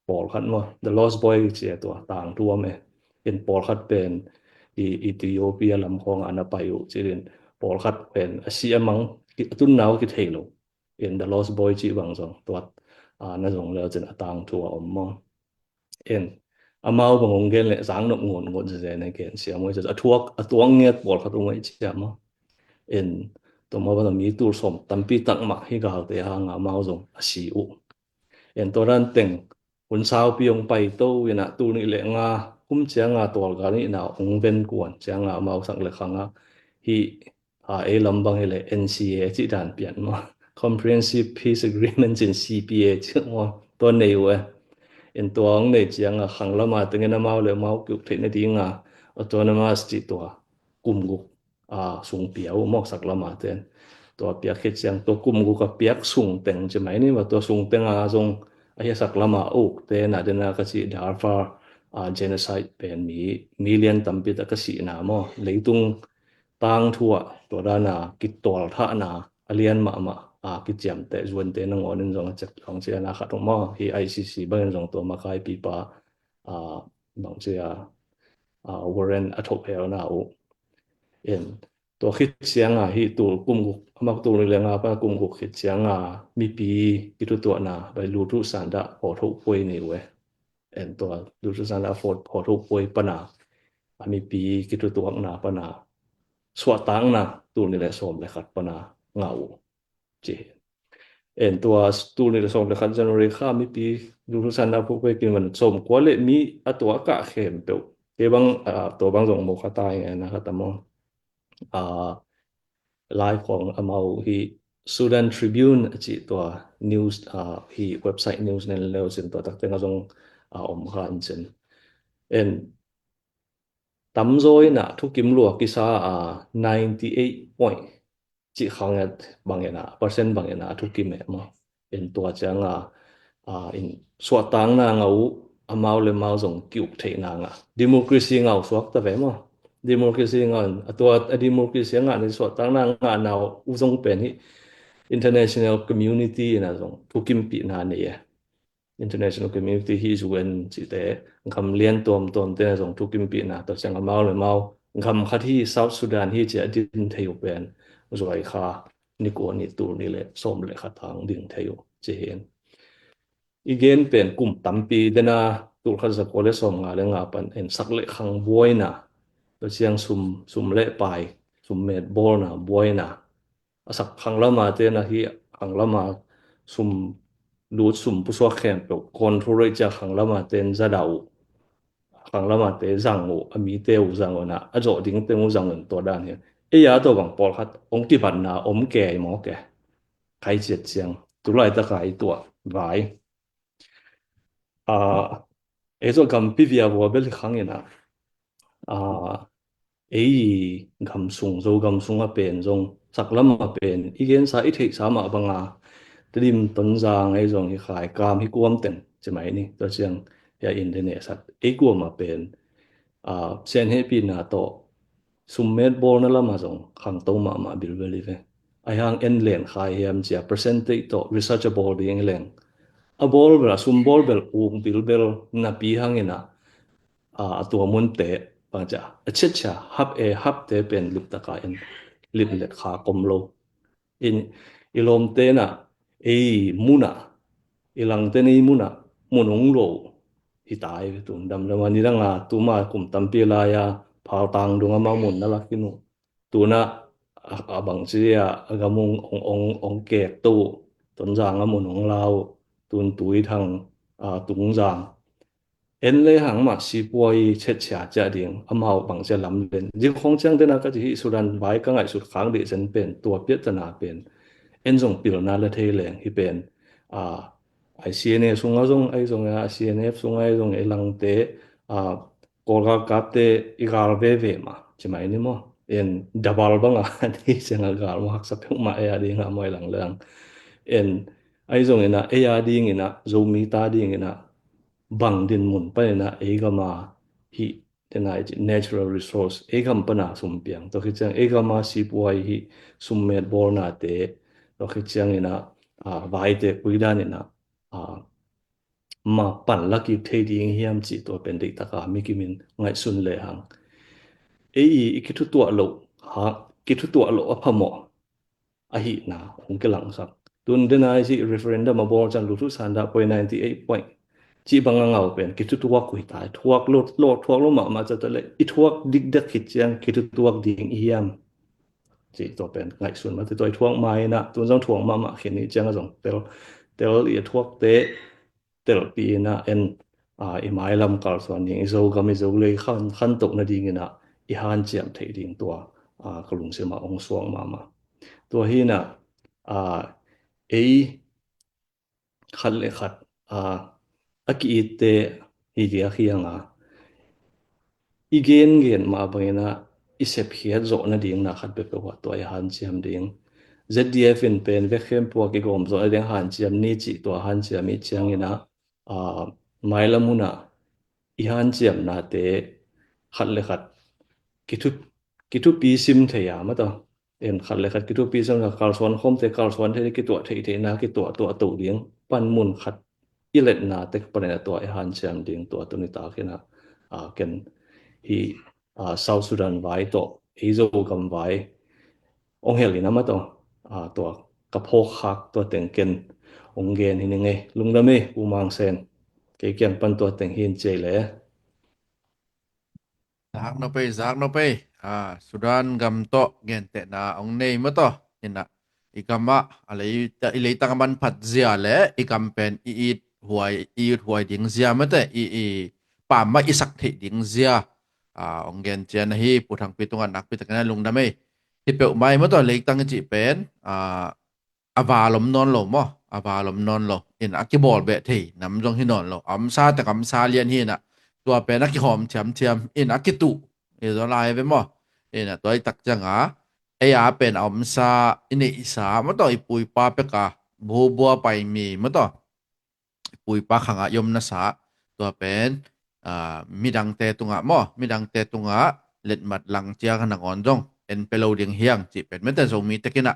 ปอลคัดมั้ง The Lost Boy เจียตัวต่างตัวมั้ยเป็นปอลคัดเป็นอิธิโอเปียลำคองอันนั้นไปอยู่จีเรียนปอลคัดเป็นอาเซียมังตุนนาวกิเทโลเป็น The Lost Boy จีบางสองตัวนั่นสองเราจะต่างตัวอมมั้งเอ็นอามาบางองเกนเลยสังนกงนจะในเกนเสียมั้ยจะทวกตัวเงียบปอลคัดตรงไหนเจียมั้งเอ็นตัวมาวันมีตัวสมตั้มปีตั้งมาให้กาเตะหางอามาสงอาศิวเอ็นตัวนั้นเต็งคนสาวปียงไปโตวินะตัวนี้เลยงาคุ้มเจียงาตัวกันนี่น่าองเวนกวนเจียงามาสังเลยขังฮีลำบังเลย NCA ที่ด่านเปลี่ยนมา Comprehensive Peace Agreement จิน CPA เชื่อว่าตัวนี้เว้ยเอ็นตัวองเนี่ยเจียงขังละมาตึงเงินมาเลยมาเกี่ยวกับในที่งาตัวนั้นมาสิตัวกลุ่มกุสูงเปียวมอกสักละมาเตนตัวเปียกเขียงตัวกุมกูกับเปียกสูงเต็งจะไหมนี่ว่าตัวสูงเต็งทรงไอ้สักละมาอุกเตนเดนก็สิดาร์ฟาเจนไซด์เป็นมีเลียนตั้มปิดก็สินามอเลยตุงตังทั่วตัวด้านากิตัวท่านาเลียนมากิจมแต่จวนเตนงอนินจงจักของเจ้านาขัดมอที่ ICC บางจงตัวมาคายปีปาบางเจ้าวอร์เรนอัทบเฮลนาอุเอ็นตัวคิดเสียงที่ตัวกลุ่มกุมักตัวเรื่องปะกลุ่มกุคิดเสียงมีปีกิจตัวน่ะไปรูทุสันดาพอทุกป่วยนี่เว้ยเอ็นตัวรูทุสันดาพอทุกป่วยปะนะมีปีกิจตัวน่ะปะนะสวดตังน่ะตัวนี่แหละสมเลยขัดปะนะเงาจีเอ็นตัวนี่แหละสมเลยขัดจันทร์ข้ามีปีรูทุสันดาพวกไปกินมันสมกว่าเลยมีตัวกะเข้มเปล่าเก็บางตัวบางส่งโมฆะตายไงนะครับแต่มองไลฟ์ของอามาฮี Sudan Tribune จีตัวนิวส์ฮีเว็บไซต์นิวส์นั่นแล้วสินตัวตักเต็งก็ส่งอมขันสินเอ็นตั้มโซยนะทุกกิมลัวกิซา98 point จีขังเอ็ดบางอย่างนะเปอร์เซ็นต์บางอย่างนะทุกกิมเอ็ดมั้งเอ็นตัวจังอินสวดตังนางเอาอามาเลยมาส่งกิวเทนางดิโมคราซีเงาสวดตะเวมั้งdemocracy ngon atwa democracy nga ni so tang na nga na uzong pen hi international community na zong tukim pi na ne ya international community hi zuen chi te ngam lian tom te na zong tukim pi na to chang mau le mau ngam khat hi South Sudan hi che din theu pen zoi kha ni ko ni tur ni le som le kha thang ding theu che hen igen pen kum tampi dena tur kha za ko le som nga le nga pan en sak le khang boi naตัวเชียงซุ่มเละไปซุ่มเมดบอลนะบวยนะสักครั้งละมาเตนะที่ครั้งละมาซุ่มดูดซุ่มผู้สวกแข่งแบบคอนโทรลจะครั้งละมาเตนจะดาวครั้งละมาเตจังโอมีเตวจังโอนะอาจจะดิ้งเตวจังเงินตัวด้านเนี่ยไอ้ยาตัวบางปอลคัดองค์ที่ปันนะอมแก่หมอแก่ใครเจ็ดเชียงตัวไรตะไคร้ตัวไว้ไอ้ตัวกำพิวิอาวัวเบลครั้งเนี่ยนะกำสุงโจกำสุงเป็นจงสักลำมาเป็นอีกเห็นสายที่สามารถบังอาดิมต้นจางไอ้จงที่ขายกามที่กวมเต็มใช่ไหมนี่ตัวเชียงยาอินเทอร์เน็ตสัตว์กวมมาเป็นเซนให้ปีนาโตสุมเมดบอลนั่นละมาจงขังโตมาบิลเวลิเวไอ้หางเอ็นเลนขายเฮียมเจียเปอร์เซ็นต์ที่โต researchable ดีเองเลนบอลเวลาซุมบอลเบลอูบิลเบลนับปีหางเงินะตัวมุนเตะบางจ้าเชิดชาฮับเตเป็นลิบตะกายนลิบเล็ดขากลมโลอิลมเตนะมุนะอิลังเตนี่มุนะมุนงโลฮิตายตุนดำดำวันนี้ดังตุมาคุมตัมปีลายาพาวตังดวงมามุนนั่นละกินุตุนะบางเสียกำมงองเกตตุต้นจางมุนของเราตุนตุยทางตุงจางเอ็นเลยหังมาสีป่วยเช็ดฉาจะดิ่งอามาบางจะลำเป็นยิ่งคงจังเดนะก็ที่สุดันไว้ก็ไงสุดค้างดิฉันเป็นตัวเปียตนาเป็นเอ็นส่งปิลนาละเทเลงที่เป็นไอซีเนส่งเอาส่งไอส่งไอซีเนฟส่งไอส่งไอลังเต Kolga kapte igal veve ma chima ini mo en double banga ni senga gal mo haksa pe ma ya di nga moi lang lang en ai zong ina e ya di ngina zo mi ta di ngina bang din mun pa ina e ga ma hi tena natural resource e gam pa na sum piang to khi chang e ga ma si puai hi sum met bor na te to khi chang ina vai te puidan ina mà bản là kịp thấy đi hiểm chỉตัวเป็นเด็กตะกามีกิมินไงสุนเลยหังคิดทุกตัวโลฮะคิดทุกตัวโลอะพะหมออะหินาคงกำลังสักตุนเดนายสิ referendum มาบอกจันลุทุสันดาpoint 98 point จีบังเงาเป็นคิดทุกตัวคุยตายทวกโลมาจะตะเลยอีทวกดิกเด็กคิดจังคิดทุกตัวดิ่งเหี่ยมจีตัวเป็นไงส่วนมาตัวทวกไม้นะตัวต้องทวกมาเห็นนี่จังก็ส่งเตลอีทวกเตะเตลปีนะเอ็นอีไม้ลำกาลส่วนนี้โจก็ไม่โจเลยขั้นตกนาดีเงินะอีฮันเจียมเทดิ่งตัวกลุ่มเสมาองสวงมาตัวฮีน่ะเอขัดเลยขัดอากีเตอีเดียขี้ยังอีเกนมาบางนะอีเสพเขียดโจนะดิ่งนะขัดไปเป็นว่าตัวฮันเจียมดิ่ง ZDF เป็นเวกเข้มพวกกิกรมโจนะดิ่งฮันเจียมนี่จิตัวฮันเจียมมีเชียงนะไม่ละมุนะอีฮันเจียมนาเตขัดเลยขัดกิทุปีซิมเทียมาต่อเอ็นขัดเลยขัดกิทุปีซิมกับการสวนคมเตการสวนเทกิตัวเทนะกิตัวตัวเลี้ยงปันมุนขัดอิเล็ดนาเตปนในตัวอีฮันเจียมดิ่งตัวตุนิตาขึ้นนะเกันฮีเซาท์สุดานไว้ตัวเอโซกัมไว้องเฮลินะมาต่อตัวกระโพกหักตัวเต็งเกนองเกนนี่ไงลุงดำเมอุมังเซนเกี่ยงปันตัวเต็งหินเจเลยzak no pe sudan gam to gen te na ong nei mo to ina ikama ilei tangaman phat zia le ikam pen huai ding zia mate pa ma isak the ding zia ong gen chen hi puthang pitungan nak pitakana lungdame ti pe mai mo to leik tang chi pen avalom non lo mo avalom non lo in akibol be thei nam jong hi non lo am sa ta kam sa lian hi naตัวเป็นนักหอมเทียมอินอักตุตัวลายไปมั้งอินตัวตักจังเป็นอมซาอินอิสามันต่อปุยปาเปกะบัวไปมีมันต่อปุยปาขังยมนัสาตัวเป็นมีดังเตตุงมั้งมีดังเตตุงเล็ดมัดหลังเจ้าขนังอ่อนจงเอ็นเปโลเดียงเฮียงจีเป็นไม่แต่ทรงมีตะกินะ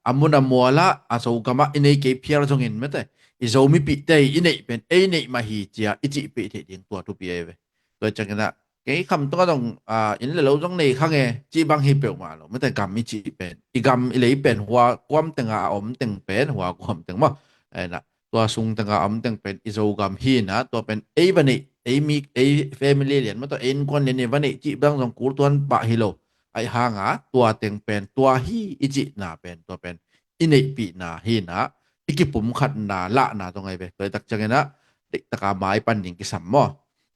อามุนมัวละอาสูกามะอินเอเกเพียร์จงอินไม่แต่อีโซมีปีเตอินเอเป็นเนมาฮีเจียอิจิปีเทดิงตัวทุปีเวตัวจังนะเกี่ยคำต้องอินเราต้องในข้างจีบังฮีเปียวมาหรอไม่แต่กำมิจิเป็นอีกำเลยเป็นหัวความตึงอมตึงเป็นหัวความตึงมั้งนะตัวซุงตึงอมตึงเป็นอีโซกำฮีนะตัวเป็นวันนี้มีแฟมิลี่เลียนมาตัวคนเลียนวันนี้จีบังตรงกูตัวปะฮิโลห่างตัวเต็งเป็นตัวฮีอิจินาเป็นตัวเป็นอินเอปีนาฮีนะอีกปุ่มขัดนาละนาตรงไงไปโดยตักจังนะเด็กตะกาไม้ปันยิงกิสัมมอ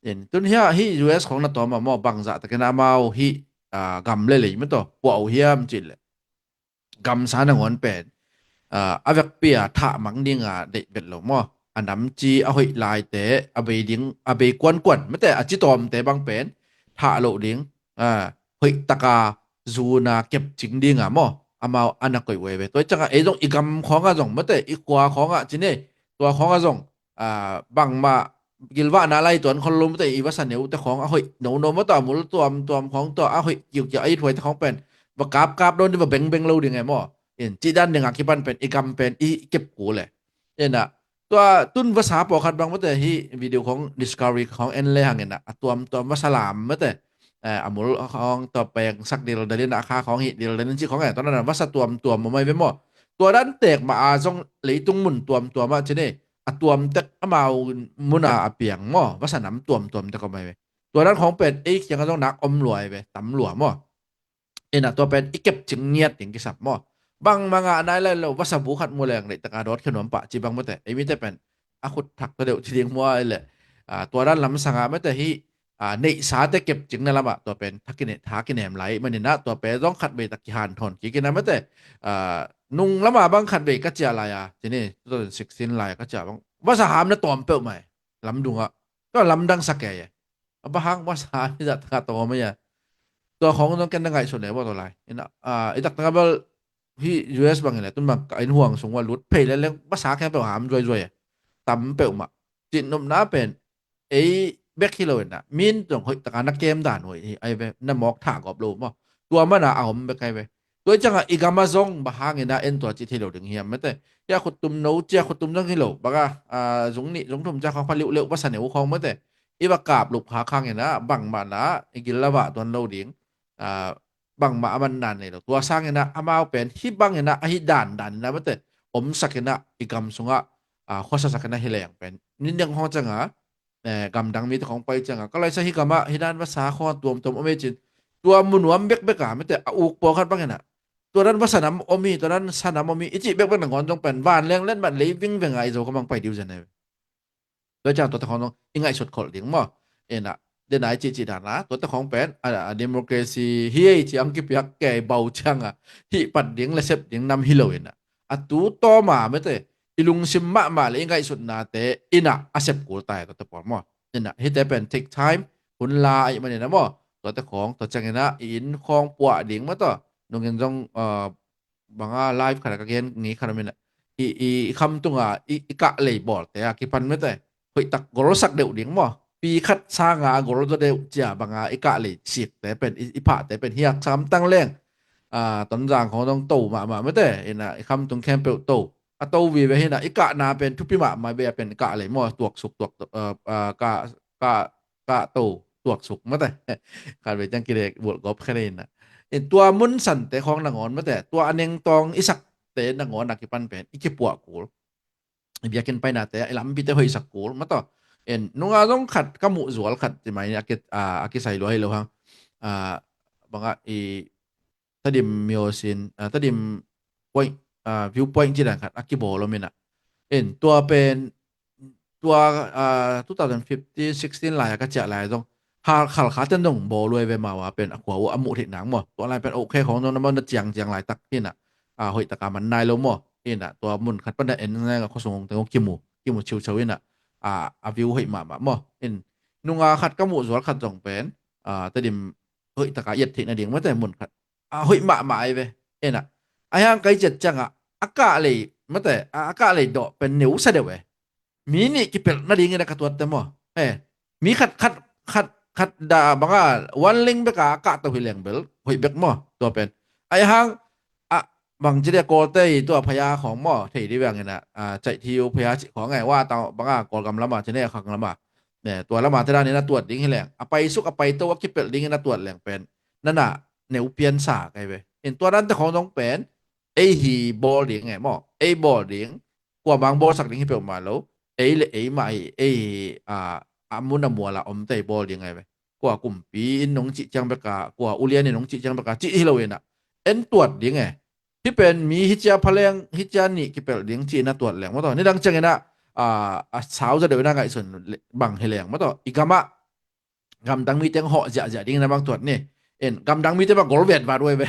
เห็นตุนเฮียฮี US ของนัตัวมามอบังจะตะกันนามาฮีกำเลยมันตัวปวดเฮียมจิเลยกำสารงวนเป็นอาเวกเปียถามังดิงเด็กเป็นหลงมออันน้ำจีเอาให้ลายเตะอาเบดิงอาเบกวนไม่แต่อาจิตอมเตะบางเป็นถาโลดิงเฮ้ยตะกาจูนาเก็บจิงดิงมออามาอันนักก่อยเว้ยตัวจังตรงอีกำของจงไม่แต่อีกว่าของจีเน่ตัวของจงบังมากิลว่านาไลตัวคนลมแต่อีวัสันเนวแต่ของเฮ้ยโนมาต่อมูลตัวของตัวเฮ้ยเกี่ยวกับไอ้ถวยของเป็นว่ากราบโดนที่ว่าเบ่งเราดีไงมอเห็นจีด้านหนึ่งคิดปันเป็นอีกำเป็นอีเก็บกูเลยเห็นนะตัวตุ้นภาษาปอขัดบางไม่แต่ที่วิดีโอของ Discovery ของเอ็นเลยห่างเห็นนะตัวมาสลามไม่แต่อามุลของตัวแปลงสักเดียวเดินอาคาของหิเดียวเดินชื่อของไงตอนนั้นว่าสตัวมันไม่เป็นหมอตัวด้านแตกมาจงหลีตุงมุนตัวมาเช่นนี้ตัวมันแต่มามุนเปียงหมอว่าสนามตัวแต่ก็ไม่ไปตัวด้านของเป็นยังก็ต้องนักอมรวยไปตำรวจหมอตัวเป็นเก็บจึงเงียบอย่างกิสับหมอบางนายเลยเราว่าสบู่ขัดมัวแรงในตะการรถขนมปะจีบางไม่แต่ไม่ได้เป็นขุดถักตัวเดียวที่เลี้ยงมัวเลยตัวด้านลำสังไม่แต่ที่ในสาแต่เก็บจึงนั่นละตัวเป็นทักกินแหนมไหลมันนี่นะตัวเป็นต้องขัดเบตะกิหันทนกี่กันนะไม่แต่นุ่งละมาบางขัดเบก็จะอะไรทีนี้ตัวสิกซินไหลก็จะบางว่าสหามนะตัวเปิลใหม่ลำดุงก็ลำดังสักแก่ bahang masa tidak kata omnyaตัวของต้องกันยังไงส่วนไหนว่าตัวไรนะไอ้ตักนะครับว่าที่ US บางอย่างตุ้มมาไอ้ห่วงสงว่ารุดเพลแล้วภาษาแค่เปล่าหามรวยๆต่ำเปล่ามาจิตนมน้าเป็นไอ้แบ็คฮิโลน่ะมินตรงตะการนักเกมด่านหน่วยไอ้แบบนั่นมอกถากอบโลมั้งตัวมันอะเอาผมไปใครไปตัวจังอีกามาซงบางอย่างนะเอ็นตัวจิตฮิโลถึงเฮียไม่แต่ยาขุดตุ้มโน้ตยาขุดตุ้มจังฮิโลบ้าสงนี่สงทุ่มจะเขาพลิวเร็วภาษาเหนือของไม่แต่อีบากาบลูกหาข้างอย่างนะบังมานะไอ้กินละบะตัวโน้ตดิ้ง bang ma aman nan ne tua sang ena amao pen hi bang ena ahi dan na mate om sakena igam sunga khosa sakena hileng pen nin yang ho changa gam dang mi khong pai changa kalai sa hi kama hidan va sa kho tuom ome chin tua munuam bek bek ka mate uk po khat bang ena tua dan va sanam omi tua dan sanam omi ichi bek bek ngon jong pen van leng len ban living ve ngai zo kamang pai diu jan ne do cha to ta khon ingai sot khol ding mo ena de nai chi dan la to ta khong pen democracy hi chi ang ki pyak ke bau changa hi pat ding le sep ding nam hi lo ena atu to ma me te ilung sim ma le ingai sot na te ina asep ko tai to ta por mo ena hi te pen take time hun la ai ma ne na mo to ta khong to chang ena in khong pwa ding ma to nong gen jong banga live khara ka gen ni khara me na i kham tunga i ka le bor te a ki pan me te hoi tak goro sak deu ding moปีคัดสร้างกรดเดียวจะบางอีกะเลยสิแต่เป็นอีผาแต่เป็นเฮียซ้ำตั้งแรงตอนจางของต้องโตมาไม่ได้เห็นนะคำตรงแคมเปิลโตโตวีไปเห็นนะอีกะนาเป็นทุกปีมาเบียเป็นกะเลยมั่วตัวสุกตัวกะกะกะโตตัวสุกไม่ได้การไปจังกิเลสบวกกบแค่นี้นะเห็นตัวมุนสันแต่ของนางอนไม่ได้ตัวอันยังตองอิสักแต่นางอนนักกิปันเป็นอีกปวกกูเบียกินไปนะแต่ไอ้ลำปีแต่เฮยสักกูมาต่อnung adong kat kamu zual kat di mana akit sa ilo ilo hang banga tadim miosin tadim point viewpoint jiran kat akibolo mina tua pen tua 2015 16ลายก็จะลายตรงขัลขาเต้นตรงโบรวยไปมาว่าเป็นขวาอมุถิหนังหมดตัวอะไรเป็นโอเคของน้องน้ำมันเจียงลายตักที่น่ะหอยตะการมันนายลมหมดน่ะตัวมุนขัดปันได้นั่นก็ส่งแต่ก็กิมูชิวเฉยน่ะวิวเฮ้ยมาหมอนุงขัดกมูสวดขัดจงเป็นแต่ดิมเฮ้ยตะกายยัดถิ่นเดียงไม่แต่หมุนขัดเฮ้ยมาไอ้เว้น่ะไอ้ยังไกจัดจังอากาศเลยไม่แต่อากาศเลยดอกเป็นเหนียวเสด็จเว้มีนี่กิเป็นนาดีเงี้ยกระตัวเต็มหมอมีขัดด่าบางวันลิงเบกอากาศตัวหิเลงเบลเฮ้ยเบกหมอตัวเป็นไอ้ยังบางจีเดียโกเตยตัวพญาของหม้อที่ที่แบบนี้นะใจทิวพญาของไงว่าตาบางกอลกำละมาจะเนี่ยขังละมาเนี่ยตัวละมาที่ด้านนี้นะตรวจดิ้งให้แรงไปสุกไปตัวคิดเป็นดิ้งให้นะตรวจแรงเป็นนั่นน่ะเนวเปียนสาไงไปเห็นตัวนั้นแต่ของต้องเป็นไอฮีบอลดิ้งไงหม้อไอบอลดิ้งกว่าบางบอลสักดิ้งให้เป็นมาแล้วไอเลยไอมาไอมุนมัวละอมเตบอลดิ้งไงไปกว่ากลุ่มปีน้องจิจังไปกากว่าอุเลียนน้องจิจังไปกาจิที่เราเห็นอ่ะตรวจดิ้งไงที่เป็นมีฮิจาพลังฮิจานี่ที่เป็นเลี้ยงจีนนะตัวแหลงมาต่อนี่ดังจังไงนะสาวจะเดินหน้าไงส่วนบังให้แหลงมาต่ออีกกำดังมีเตียงเหาะจะดิ้งนะบางตัวนี่กำดังมีเตียงกอลเวดมาด้วยไป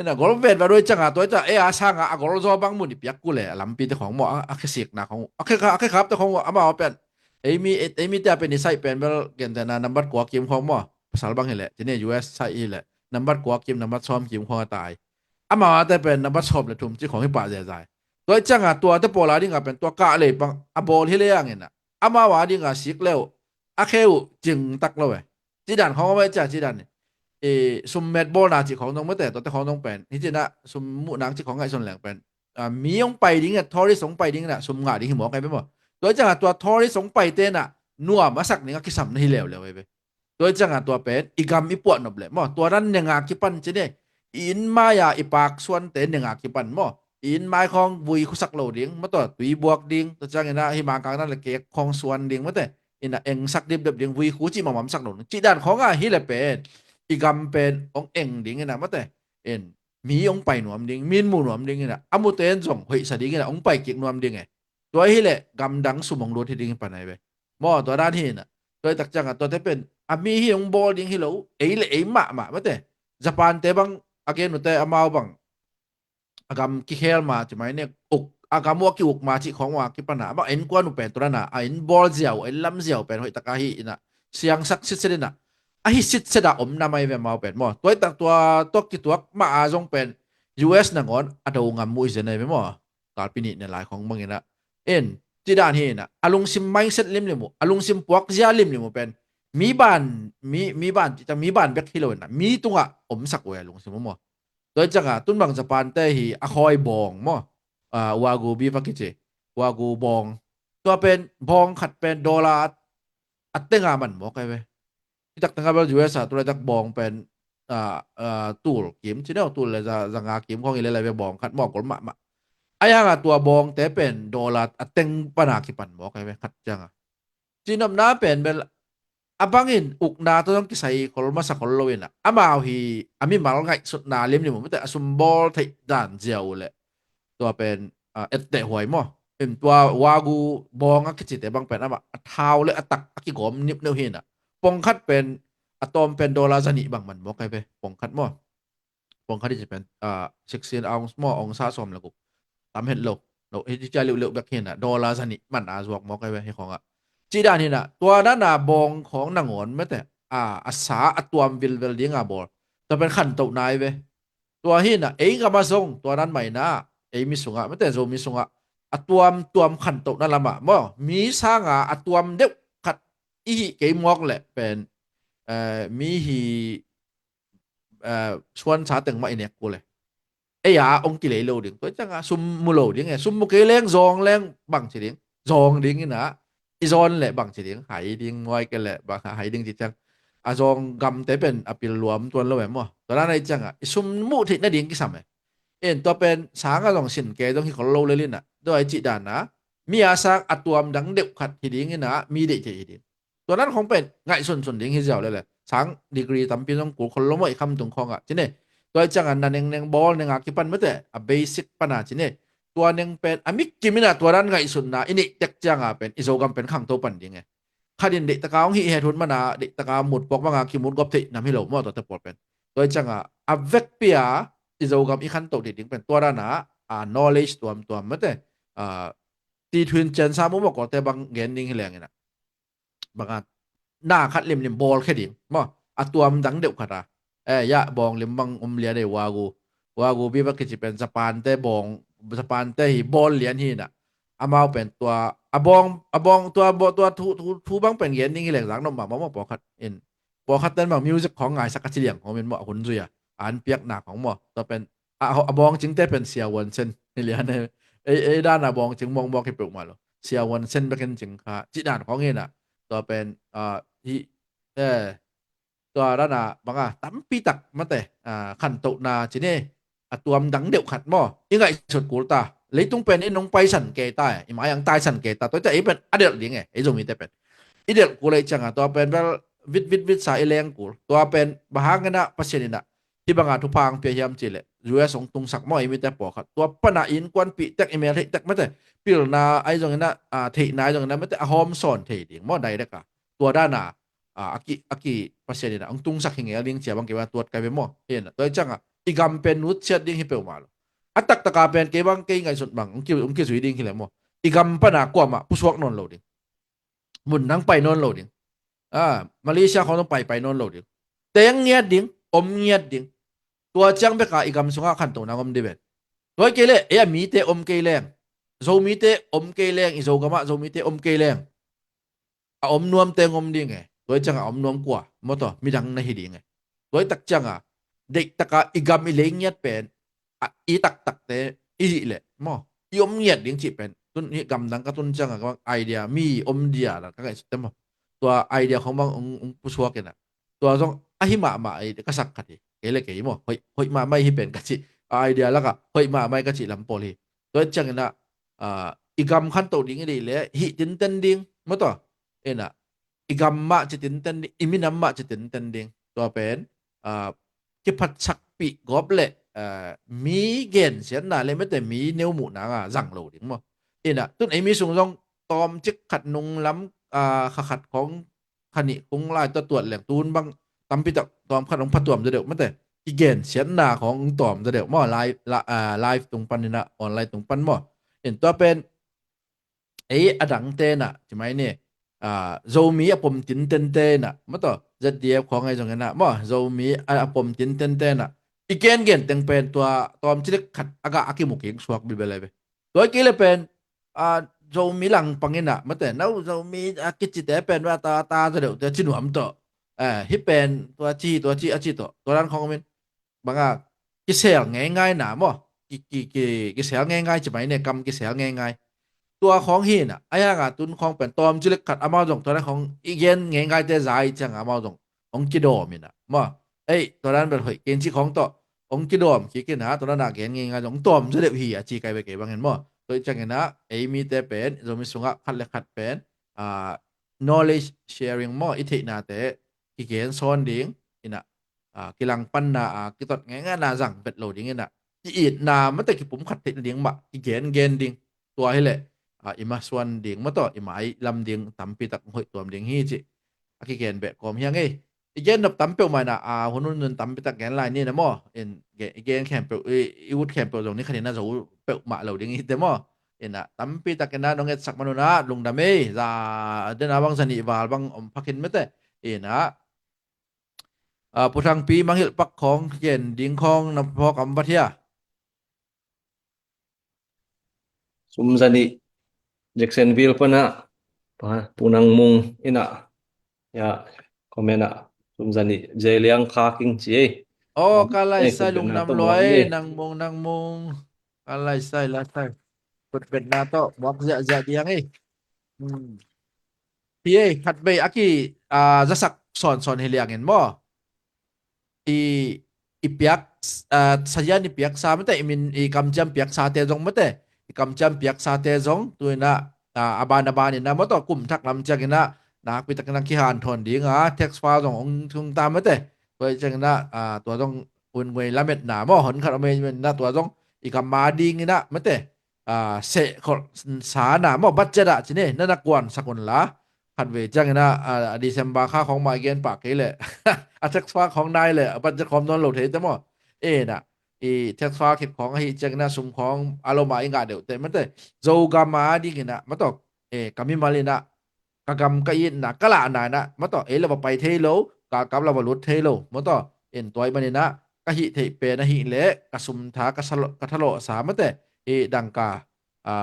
นะกอลเวดมาด้วยจังตัวจะสร้างกอลจอบางมุนปียกกูเลยลำปีเตของหมอเคสิกนะของเคครับแต่ของอามาเป็นมีแต่เป็นนิสัยเป็นเวลเกินแต่นะนับบัตรกว่ากิมของหมอภาษาบางให้แหละจะเนี่ย US ใช่แหละนับบัตรกว่ากิมนับบัตรซ้อมกิมของตายอามาแต่เป็นนับชอบเลยทุ่มที่ของให้ป่าใจตัวจังตัวที่โปลาดิ้งเป็นตัวกะเลยบางบอลที่เลี้ยงเงี้ยนะอามาว่าดิ้งสิกเร็วเคลจึงตักเลยจีดันเขาไม่จ่ายจีดันซุมเม็ดบอลนาจีของน้องไม่แต่ตัวที่ของน้องเป็นนี่จีน่ะซุมมุนังจีของไงส่วนแหลงเป็นมีองไปดิ้งทอริสงไปดิ้งน่ะซุมงาดิ้งหมอไงไปหมดตัวจังตัวทอริสงไปเต้นน่ะนัวมาสักนี่ก็คิดซ้ำนี่เหลวเลยไปตัวจังตัวเป็นอีกำอีปวดหนบเลยหมดตัวนั้นยังงาคิปันจีเนี่ยอินมายาอีปากส่วนเต้นยังงาคิปันหมดอินไม้ของบุยคุสักโลดิ้งมาตัวตุยบวกดิ้งตัวจังนะที่มากลางนั่นแหละเกะของส่วนดิ้งมาแต่อินเอ็งสักดิบดิ้งบุยคุจิมาหม่ำสักโลจีดันของฮิเลเป็นอีกำเป็นองเอ็งดิ้งนะมาแต่มีองไปหนวมดิ้งมีนหมู่หนวมดิ้งนะอามุเตนส่งเฮ้ยสดีกันนะองไปเก็กหนวมดิ้งไงตัวฮิเลกำดังสุมองโดที่ดิ้งปานไหนไปหม้อตัวด้านที่น่ะตัวตักจังตัวที่เป็นมีฮิองบอลดิ้งฮิโลเอมามาแต่ญี่ปุ่นเตบังagain แต่อามาบังอากามกิเคลมาใช่ไหมเนี่ยอกอากามว่ากิอุกมาจิของว่ากิปัญหาบังกว่านุเป็นตัวนั้นนะบอลเจียวลำเจียวเป็นหอยตะกาฮีนะ เสียงศักดิ์สิทธิ์เสด็จนะไอ้สิทธิ์เสด็จนาไม่เวมาเป็นหมอตัวกี่ตัวมาอาจงเป็น US นังอนอะดูงามมุ้ยเสนไปหมอกาลปีนี้ในหลายของบางอย่างนะที่ด้านนี้นะอารมณ์ซิม mindset ลิมลิมูอารมณ์ซิมพวกเสียลิมลิมูเป็นมีบ้านมีบ้านจะมีบ้านแบ็คฮิโลนะมีตัวสักเวลงซิมหมอโดยจังตุนบางสะพานแต่ฮีอคอยบองหมอวากูบีฟักกิเจวากูบองตัวเป็นบองขัดเป็นดอลลาร์อัตเตงามันบอกไงเว้ยที่ตักตั้งแต่ยูเอสตัวจักบองเป็นตูลกิมที่เดียวตูลเลยจะงากิมของอะไรไปบองขัดหมอกกลมะไอ้ยังตัวบองแต่เป็นดอลลาร์อัตเต็งปนาคิปันบอกไงเว้ยขัดจังจีนำน้าเป็นabangin ukna to dong kisai kolma sa kolowin amaw hi ami mal ngai sut na lim ni mo te asumbol thei dan jiao le to pen ette hoi moตัววากูบองอะคิจิเตบางเป็นอะเท้าเลยอะตักอะกิกอมนิบเนวเห็นอะปองคัดเป็นอะตอมเป็นโดลาร์สนิบางมันบอกไงไปปองคัดมั่วปองคัดที่จะเป็นเซ็กซี่เอามั่วองศาสมแล้วกูตามเห็นโลกที่จะเร็วๆแบบเห็นอะโดลาร์สนิมันอาจวกบอกไงไปให้ของอะจีด้านนี้นะตัวนั้นน่ะบองของนางอนไม่แต่อาสาอะตัววิลเวลเลี้ยงอะบอลแต่เป็นขันตกนายไปตัวหินอะเองกับมาส่งตัวนั้นใหม่นะเองมีสุงอะไม่แต่โซมีสุงอะตัวมขันโตนั่นละมะบ่มีสร้างตัวมเด็กขัดอีเกมอกแหละเป็นมีฮีชวนชาตึงมาไอเนี่ยกูเลยไอ้ยาองกิเลโลดิ่งตัวจังซุมมุโลดิ่งไงซุมมุเกเลงซองเลงบังเฉดิงซองดิ่งนี่นะอีซอนแหละบังเฉดิงหายดิ่งงอยกันแหละบังหายดิ่งจิตจังซองกำแต่เป็นอภิรวมตัวละแบบมั้งตอนนั้นไอ้จังซุมมุทิน่าดิ่งกี่สมัยตัวเป็นสางก็ต้องสินเกต้องที่เขาโลเลยลินโดยจิดานนะมีอาสาอัตวมดังเด็กขัดทีดิ้งนะมีเด็กทีดิ้งตัวนั้นของเป็นง่ายส่วนดิ้งที่เจ้าเลยแหละสางดีกรีตั้มปีต้องกูคนล้มไอ้คำตรงคองจีเน่ตัวจังอันนั้นเนงบอลเนงอากิปันไม่แต่เบสิกปัญหาจีเน่ตัวเนงเป็นมิกจิมินะตัวนั้นง่ายสุดนะอินี่เด็กจังเป็นอิโซกัมเป็นขังโตปันดิ้งไงข้าดินเด็กตะกาวฮีเหตุผลมานะเด็กตะกาวหมดปอกบางอาคิมุดกบที่นำให้เรามั่วตัวตะปอดเป็นตัวจังเวกเปียอิโซกัมอีขันโตดิ้งเป็นตัวนั้นนะknowledge ตัวไม่แต่ตีทวินเจนซามุบอกแต่บางเกนดิ้งให้แรงนะบางหน้าคัดเล่มบอลแค่ดิ่งมั้งตัวมันดังเดียวกันยะบองเล่มบางเลียได้วากูพี่ว่าคือจะเป็นสปานแต่บองสปานแต่ฮีบอลเลียนฮีน่ะมาเป็นตัวบองตัวทูบางเป็นเกนดิ้งให้แรงหลังน้องมาปอคัดปอคัดเต้นบางมิวสิกของไงสักกะเฉลียงของเป็นหมอคนซุยเปียกหนักของหมอตัวเป็นบองจึงได้เป็นเสียวันเซนเลียนเนี่ยด้านบองจึงมองให้เปลือกมาหรอเสียวันเซนเป็นจึงค่ะจีด่านของเงี้ยตัวเป็นที่เออตัวด้านบางตั้มปีตักมาแต่ขันโตนาจีเน่ตัวมดังเดี่ยวขัดหม้อยังไงสุดกูตาเลยต้องเป็นไอ้น้องไปสันเกตายหมายอย่างตายสันเกตาตัวจะไอ้เป็นอเดียร์ยังไงไอ้ตรงนี้แต่เป็นอีเดียร์กูเลยจังตัวเป็นวิทสายแรงกูตัวเป็นบางกันนะปัจจุบันนะที่บางทุกพังพยายามจีเลยยูเอสส่งตรงสักหม้อไอ้ไม่แต่ปอกครับตัวปนาอินกวนปีแตกอีเมลแตกไม่แต่ปีลนาไอ้ตรงนั้นเทนายตรงนั้นไม่แต่หอมสอนเทดิ่งหม้อใดได้กะตัวด้านaki pasien na ang tungsak hingi aling siya bang kiwa tuat kabe mo yen to changa igam pen nut siat ding hipe malo atak taka pen ke bang ke ngai sut bang ungki sui ding hile mo igam pa na kwa ma puswak non lo ding mun nang pai non lo ding Malaysia เขาต้องไปnon lo ding teng ngiat ding om ngiat ding ตัวจังเบกาigam sunga kan to na om de ben toy ke le ya mi te om ke leng zo mi te om ke leng i zo gama zo mi te om ke leng om nuam te ngom ding e toy changa om nuam kwa mo to mi dang na hi ding e toy tak changa dek taka igam i leng yat pen i tak te i le mo i om yat ding chi pen tun hi gam dang ka tun changa ka idea mi om dia la ka kai tem mo ตัวไอเดียของบางผู้ช่วยกันนะตัวต้องอหิมาไอ้ก็สักขัดเกลเกยมั้งเฮ้ยมาไม่ให้เป็นกัจจิไอเดียแล้วก็เฮ้ยมาไม่กัจจิลำโพลีตัวจังนะอีกำขั้นตัวดิ้งได้เลยหิตินเต็นดิ้งมั้งตัวนะอีกำมาจะตินเต็นอิมินัมมาจะตินเต็นดิ้งตัวเป็นกิพัดชักปีกอบเลยมีเกณฑ์เสียนน่ะเลยไม่แต่มีเนื้อหมูหนังสั่งโหลดิ้งมั้งนะต้นไอ้มีสูงต้องตอมจิกขัดนุงล้ำขัดของขณิคงลายตัวตรวจแหล่งตูนบางตำปิตตอมขัดของพัดตวมจะเดี๋ยวไม่แต่อีเกนเสียนหน้าของตอมจะเดี๋ยวมั่วไลฟ์ไลฟ์ตรงปันนี่นะออนไลน์ตรงปันมั่วตัวเป็นอดังเตน่ะใช่ไหมเนี่ย zomi apom tin ten te na mato ZDF ของไอ้ตรงนั้นนะบ่ zomi apom tin ten te na igen gen teng pen tua tom chilik khat aga akimuking suak bilbele be toy kile pen zomi lang pangina mate nau zomi akichite pen wa taจะเดี๋ยวจะชินหวมต่อฮิปเป็นตัวจีอาจิโตตัวนั้นของมันบางกิเซลง่ายๆหนาบ่กิเซลง่ายๆจะไหมเนี่ยกำกิเซลง่ายๆตัวของหินไอ้ห่างตุนของเป็นตอมจิเล็กขัดอามาจงตัวนั้นของอีเย็นง่ายๆแต่ใจจังอามาจงของกิโดมินะบ่ตัวนั้นเป็นเหตุเกณฑ์ที่ของต่อของกิโดมคิดกันนะตัวนั้นเกณฑ์ง่ายๆของตอมจะเดี๋ยวหีอาจีไกไปเก็บบางเห็นบ่ตัวจังเห็นนะมีแต่เป็นจะมีสุงะขัดเล็กขัดเป็นknowledge sharing mo ite na te kigen son ding ina kilang pan na kitot nga na rằng bet lo ding ina it na mate ki pum khat te ding ma kigen gen ding tua hele ima swan ding ma to ima ai lam ding tampi tak hoi tuam ding hi chi kigen be kom hiang ei igen nop tam pe ma na hunun nun tampi tak gen lai ni na mo en gen kem pe i wood kem pe jong ni khanin na zo pe ma lo ding hi te mo ina tampi takena nonget sak manuna lung dame za den abang sani wal bang om pakin mete ina putang pi manghil pak khong yen ding khong na phok am bathia sumzani Jacksonville pana punang mung ina ya komena sumzani jeliang khaking chi kalai ei sai kut lung na nam to loi ni nang mong kalai sai la sai kut bet na to bok ja diang pi khat be aki zasak son heliang en mo i ipiak saja ni piak sa mate imin i kamjam piak sa te jong mate i kamjam piak sa te jong tuina aban ni na moto kum thak lam chagina na pi tak na ki han thon ding text file jong ong thung ta mate toi chagina tua jong un ngoi lamet na mo hon khat ame na tua jong i kam ma ding ni na mate se khol sa na mo budget chine na na kwan sakon laขันเวจังนะดีเซมบาค่าของมาเกนปากเกเลยเท็กซ์ฟ้าของได้เลยปัจจุบันนอนโหลดเทแต่หมดน่ะเท็กซ์ฟ้าเก็บของให้จังนะสุ่มของอารมณ์มาอีกาเดียวแต่มันแต่โจกามาดีกันนะมันต่อกามิมาเลยนะกำกะยินนะกะละนายนะมันต่อเราไปเทโลกำเราบรรลุเทโลมันต่อตัวมันนี่นะกะหิเทเปนะหิเละกะสุ่มทากะสลกะทะโลสามมันแต่ดังกา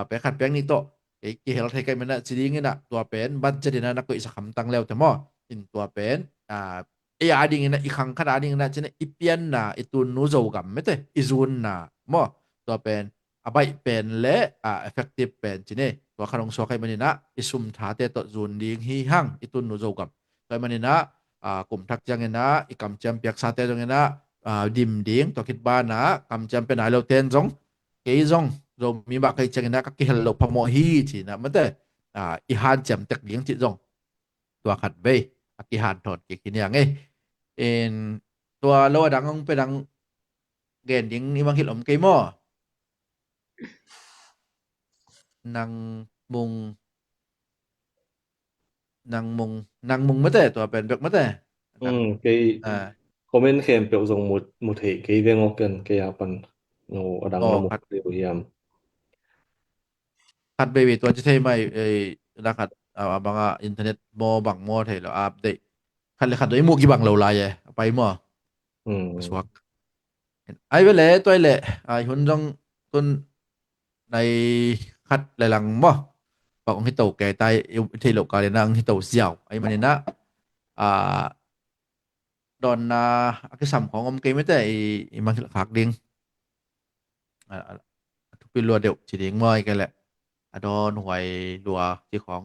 ไปขัดแปลงนี่โตhel thai kai mena chiding ina tua pen budget ina na ko isa kham tang leo temo in tua pen ading ina ikhang khan ading ina chene ipian na itun nu zo gam mete izun na mo tua pen abai pen le effective pen chine tua khanong so kai manina isum tha te to zun ding hi hang itun nu zo gam kai manina kum thak jang ina ikam cham piak sa te jong ina dim ding to kit ba na kam cham pen ai lo ten jong ke jong rồi mi bạc cái chân na các cái hello pa mo hi chỉ na mất đấy i han chậm tắc liếng chị rong tua khát về cái han thọt cái này nghe en tua lo đắng ông pe đắng gen ding ni mang hilom cái mo mung nang mung mất đấy tua bên bạc mất đấy cái comment khem pe jong một hệ cái veng oken cái apan no adang na mo khát liu hiam khát về tua chỉ thấy mày đã khát bằng internet mo bằng mo thấy là update khát là khát đấy mua cái bằng lâu lạiไปmo swak ai về lẽ tôi lẽ ai huấn trong tuần này khát lại lằng moบอกให้โตแก่ตายที่โลกาเลนังให้โตเสี่ยวไอ้มันนี่นะดอนcái sầmของอมเกมไม่แต่ไอ้มันขากดิ้งทุกปีรัวเดียวจีดิ้งมอยกันแหละดอนหวยรัวที่ของ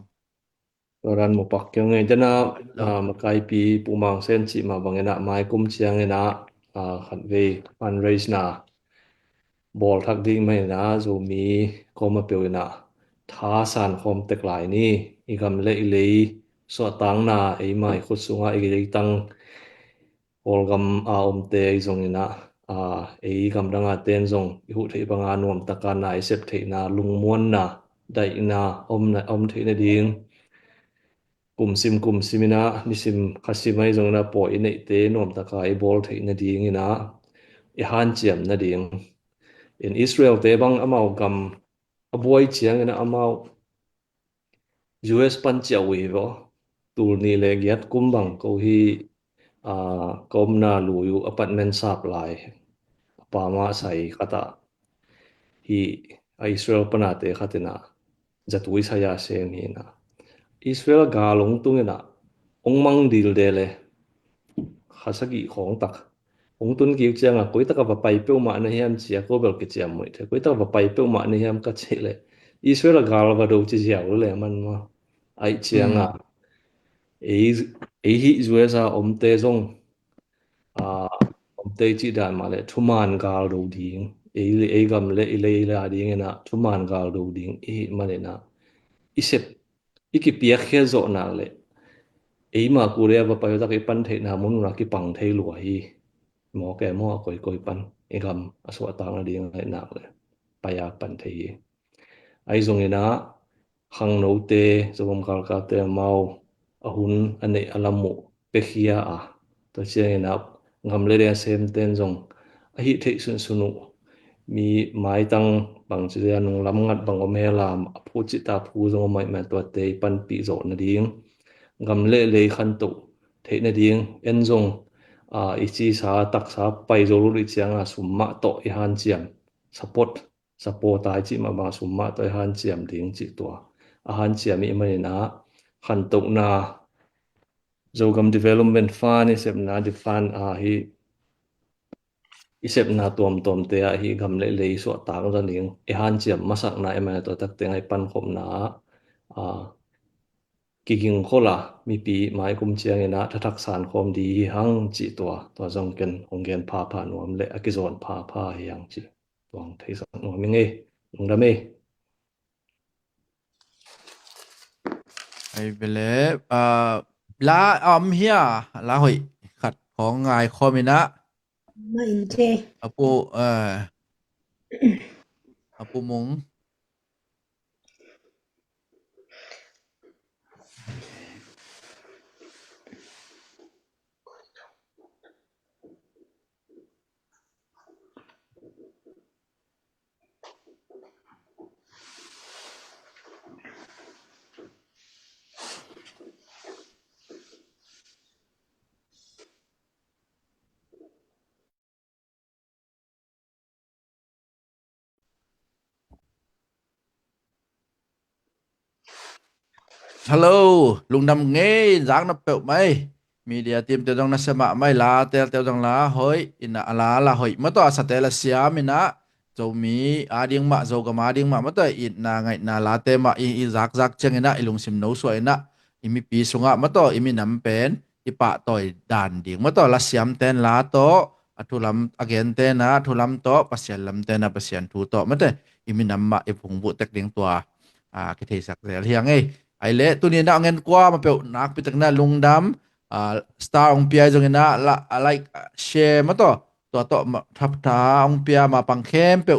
ran mo pak kyong ngai jana makai pi pumang sen chi ma bangena mai kum chiang ena khat ve fundraise na bol thak ding mai na zo mi koma pe na tha san khom tek lai ni igam le le so tang na ei mai khut sunga ei tang olgam om te zong ina ei gam ranga ten zong i hu thei banga nuam taka na i sep thei na lungmuan na dai na om thei na ding kum simina nisim khasimai zong na po i nei te nuam taka i bol thei na ding ina i han chiam na ding in Israel te bang amau gam abuai chiang ina amau US pan chiao wi bo tur ni le giat kumbang ko hi kom na lu yu apartment sap lai pa ma sai kata hi Israel panate khatina zatui saya sem hi na Israel ga long tungena ong mang dil de le khasagi khong tak ong tun ki chiang a koi taka va pai pe ma na hiam chia ko bel ki chiam moi the koi taka va pai pe ma na hiam ka che le Israel gal va do chi jiao le man ma ai chiang a ei ei hi zuesa om te zong a om te chi dan ma le thuman gal do ding ei gam le ile la ding na thuman gal do ding e ma le na isep ikipia khe zo na le ei ma kurea va pa yo ta ke pan the na mun na ki pang thei lu hi mo ke mo koi pan e gam aswa ta na ding le na le pa ya pan thei ai zong ina hang no te zom kal ka te mau ahun ane alamu pekhia a to che ina ngam le re sem ten zong a hi thei sun sunu mi mai tang bang chi ya nung lam ngat bang om he lam phu chi ta phu zong mai ma to te pan pi zo na ding ngam le le khan to thei na ding en zong ichi sa tak sa pai zo lu ri chiang a summa to i han chiam support tai chi ma ba summa to i han chiam ding chi to a han chiam mi mai na khan to na zogam development fund isep na di fund hi isep na tom te a hi gam le so tang ra ning e han chiam masak na ema to tak te ngai pan khom na a kiking khola mi pi mai kum chiang ina thatak san khom di hang chi to zong ken onggen pha nuam le akizon pha yang chi tuang thei sa nuam mi nge nung da me ai bele la hia la hoi khatของงายคอมินะ ma in te apu apu mong hello lung nam nghe giang nó bẹo mày media team tiêu dong na sema mai la tiêu dong la hoi ina ala la hoi mà to sa te la sia mina zo mi ading ma zo ga ma ding ma to in na ngai na la te ma i zak cheng ina ilung sim no so ina imi pi sunga ma to imi nam pen i pa toy dan ding ma to la siam ten la to athulam again te na thulam to pasian lam te na pasian thu to ma te imi nam ma i phung bu tek ding to cái thể sắc rẻ hiang ấy ai lẽ tu ni na ngen kwa ma pe nak pi tak na lungdam star ong pia jong na la like share ma to thap ta ong pia ma pang khem pe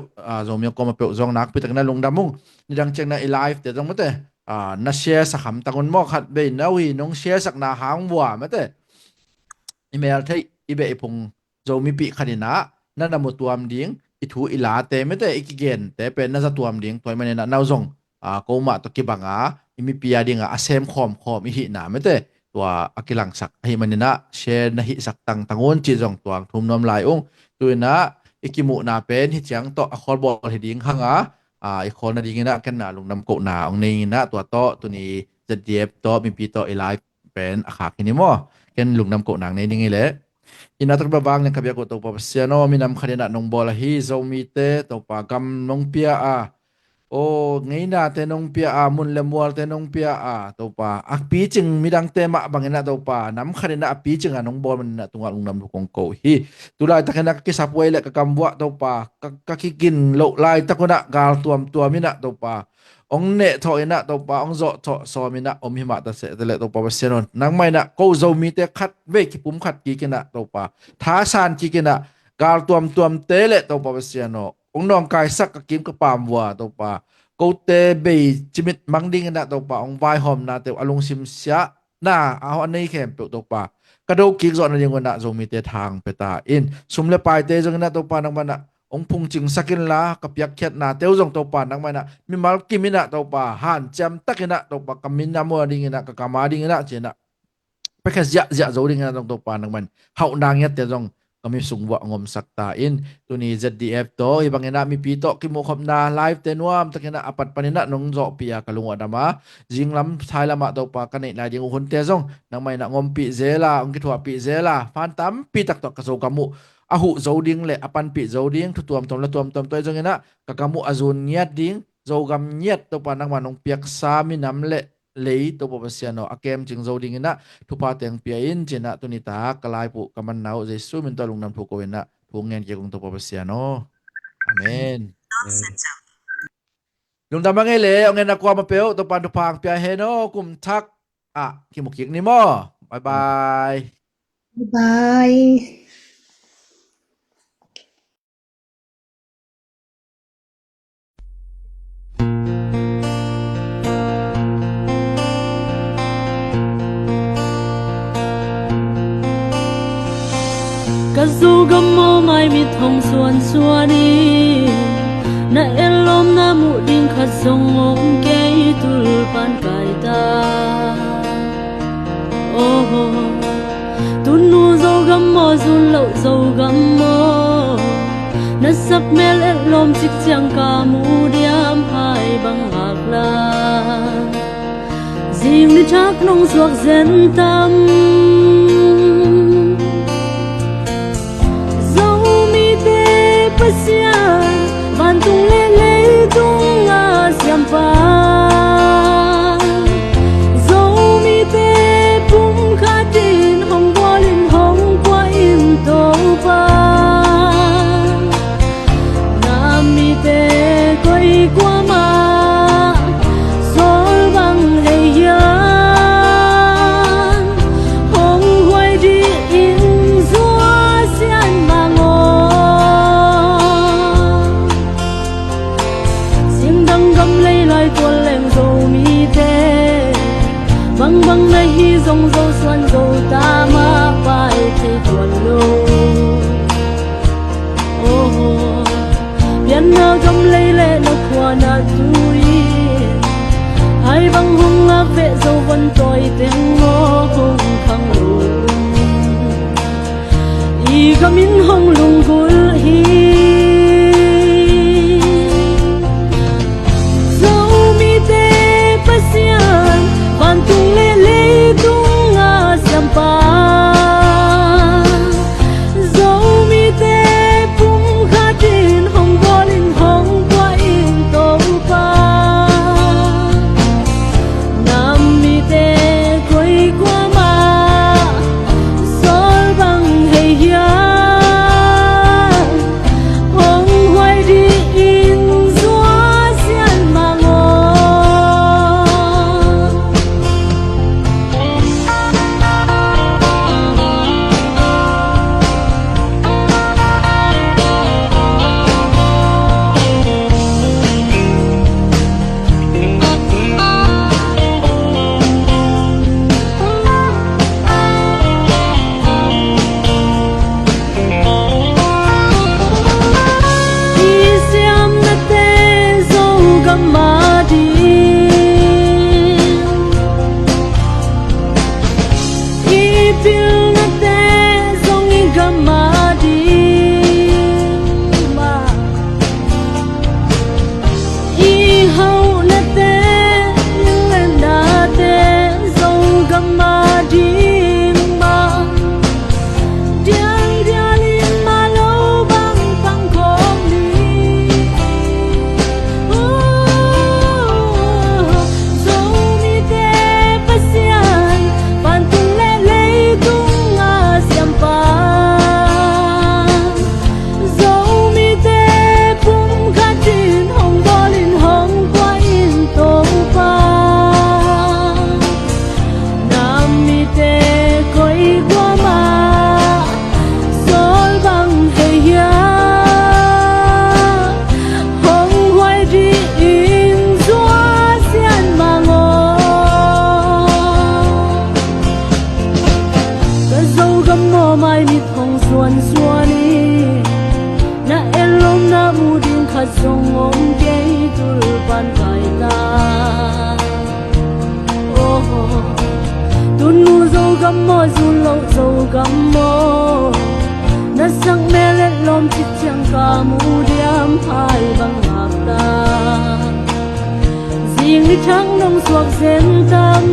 zo mi ko ma pe jong nak pi tak na lungdam mung ni dang cheng na i live te jong ma te na share sa kham tangon mo khat be na wi nong share sak na hang wa ma te email thei ibe ipung zo mi pi khadina na na mo tuam ding i thu i la te me te ikigen te pe na za tuam ding toy mane na naw zong ko ma to ki banga imi pia dinga asem khom i hi na me te tua akilang sak hi manina share na hi sak tangon chi jong tuang thum nom lai ong tuina ikimu na pen hi chang to a khol bol hi ding hanga i khol na ding na kan na lung nam ko na ong nei na tua to tu ni zdiep to mi pi to i live pen a khak ni mo ken lung nam ko nang nei ding le inatak babang ng kabya ko to pa siano minam khanina nong bola hi zo mi te to pa gam nong pia o ngay na tenong pia mun le mual tenong pia to pa akpi ching midang tema bangena to pa nam kharina api ching anong bol man na tunga lung nam kong ko hi tulay takena ki sapway le kakambwa to pa kakikin lo lai takuna gal tuam mina to pa ong ne tho ina to pa ong zo tho so mina om hima ta se le to pa senon nang mai na ko zo mi te khat ve ki pum khat ki kena to pa tha san ki kena gal tuam te le to pa seno ong nong kai sak ka kim ka pam wa to pa ko te be chimit mangding na to pa ong vai hom na te alung sim sia na a ho nei khem pe to pa ka do ki zo na ding na zo mi te thang pe ta in sum le pai te jong na to pa nang mana องพุงจิงสักินละกับยักเขียดนาเตียวจงตัวป่านักไม่นะมีมาลกิมินะตัวป่าหันจำตักินะตัวป่ากำมินนามัวดิ่งนะกับกามาดิ่งนะเจนะไปแค่จะโจดิ่งนะตรงตัวป่านักมันเฮานางเงี้ยเตียวจงก็มีสุงวะงมสักตาอินตัวนี้ ZDF โตอีบางเงี้ยนะมีปีโตกิโมคบนาไลฟ์เตนวมตักินะอปัดปนินะนงโจปียากะลุงอดามาจิงลำท้ายละมาตัวป่ากันในจิงอุนเตียวจงนักไม่นะงมปีเซล่าองคิดว่าปีเซล่าฟันตั้มปีตักตอกกระโซกัมุอาหุโจดิ่งเลยอปันปีโจดิ่งทุตัวมตอมละตัวมตอมตัวจงเงี้ยนะกะกัมุอาจุนเงียดดิ่งโจกัมเงียดตัวป่านักมันนงเปียกสามีน้ำเละเลยตัวปเสียโนอาเกมจึงโจดิ่งนะทุพาเตียงเปียอินเจนะตัวนี้ตากลายปุกมันนาวเจสุมินตอลุงนำทุกคนนะพวกเงินเกี่ยวกับตัวปเสียโนอาเมนลุงทำยังไงเลยเอาเงินนักความมาเปียวตัวปันทุพางเปียเฮโนกุมทักคิมุกิกนี่มั้บายบาย บาย กะซูกะโมไม่มีทงส่วนส่วนนี้นาเอลมนามุดิงขัดทรงองเกยตุลปันไกตาโอ้โหตุนูโซกะโมซุนโลโซกะโมนาสักเมลเอลมจิกจังกามูเดียมหายบังหักลาจิงนิชักนงสวกเซนตัมPasian bantung lele tung siampa zomi te pum khatin hong bolin hong kwa in to pa nami te koi kwa ma sol bang hey yan hong huai di in zua sian mango tuan leng zo mi te bang bang na hi zong zo suan zo ta ma pai te tuan lo oh yan na gam lei le na khwa na tu yi hai bang hung a ve zo van toi teng ngo hung khang lu i gamin hong lung gul hi bantung lele tung siampa zomi te pum khatin hong bolin hong kwa in to pa nami te koi kwa ma sol bang hey ya tu nu zo gam mo zu lo zo gam mo na sang me le lom chi chang ka mu diam hai bang hak ta riêng đi trắng nông suộc sen tâm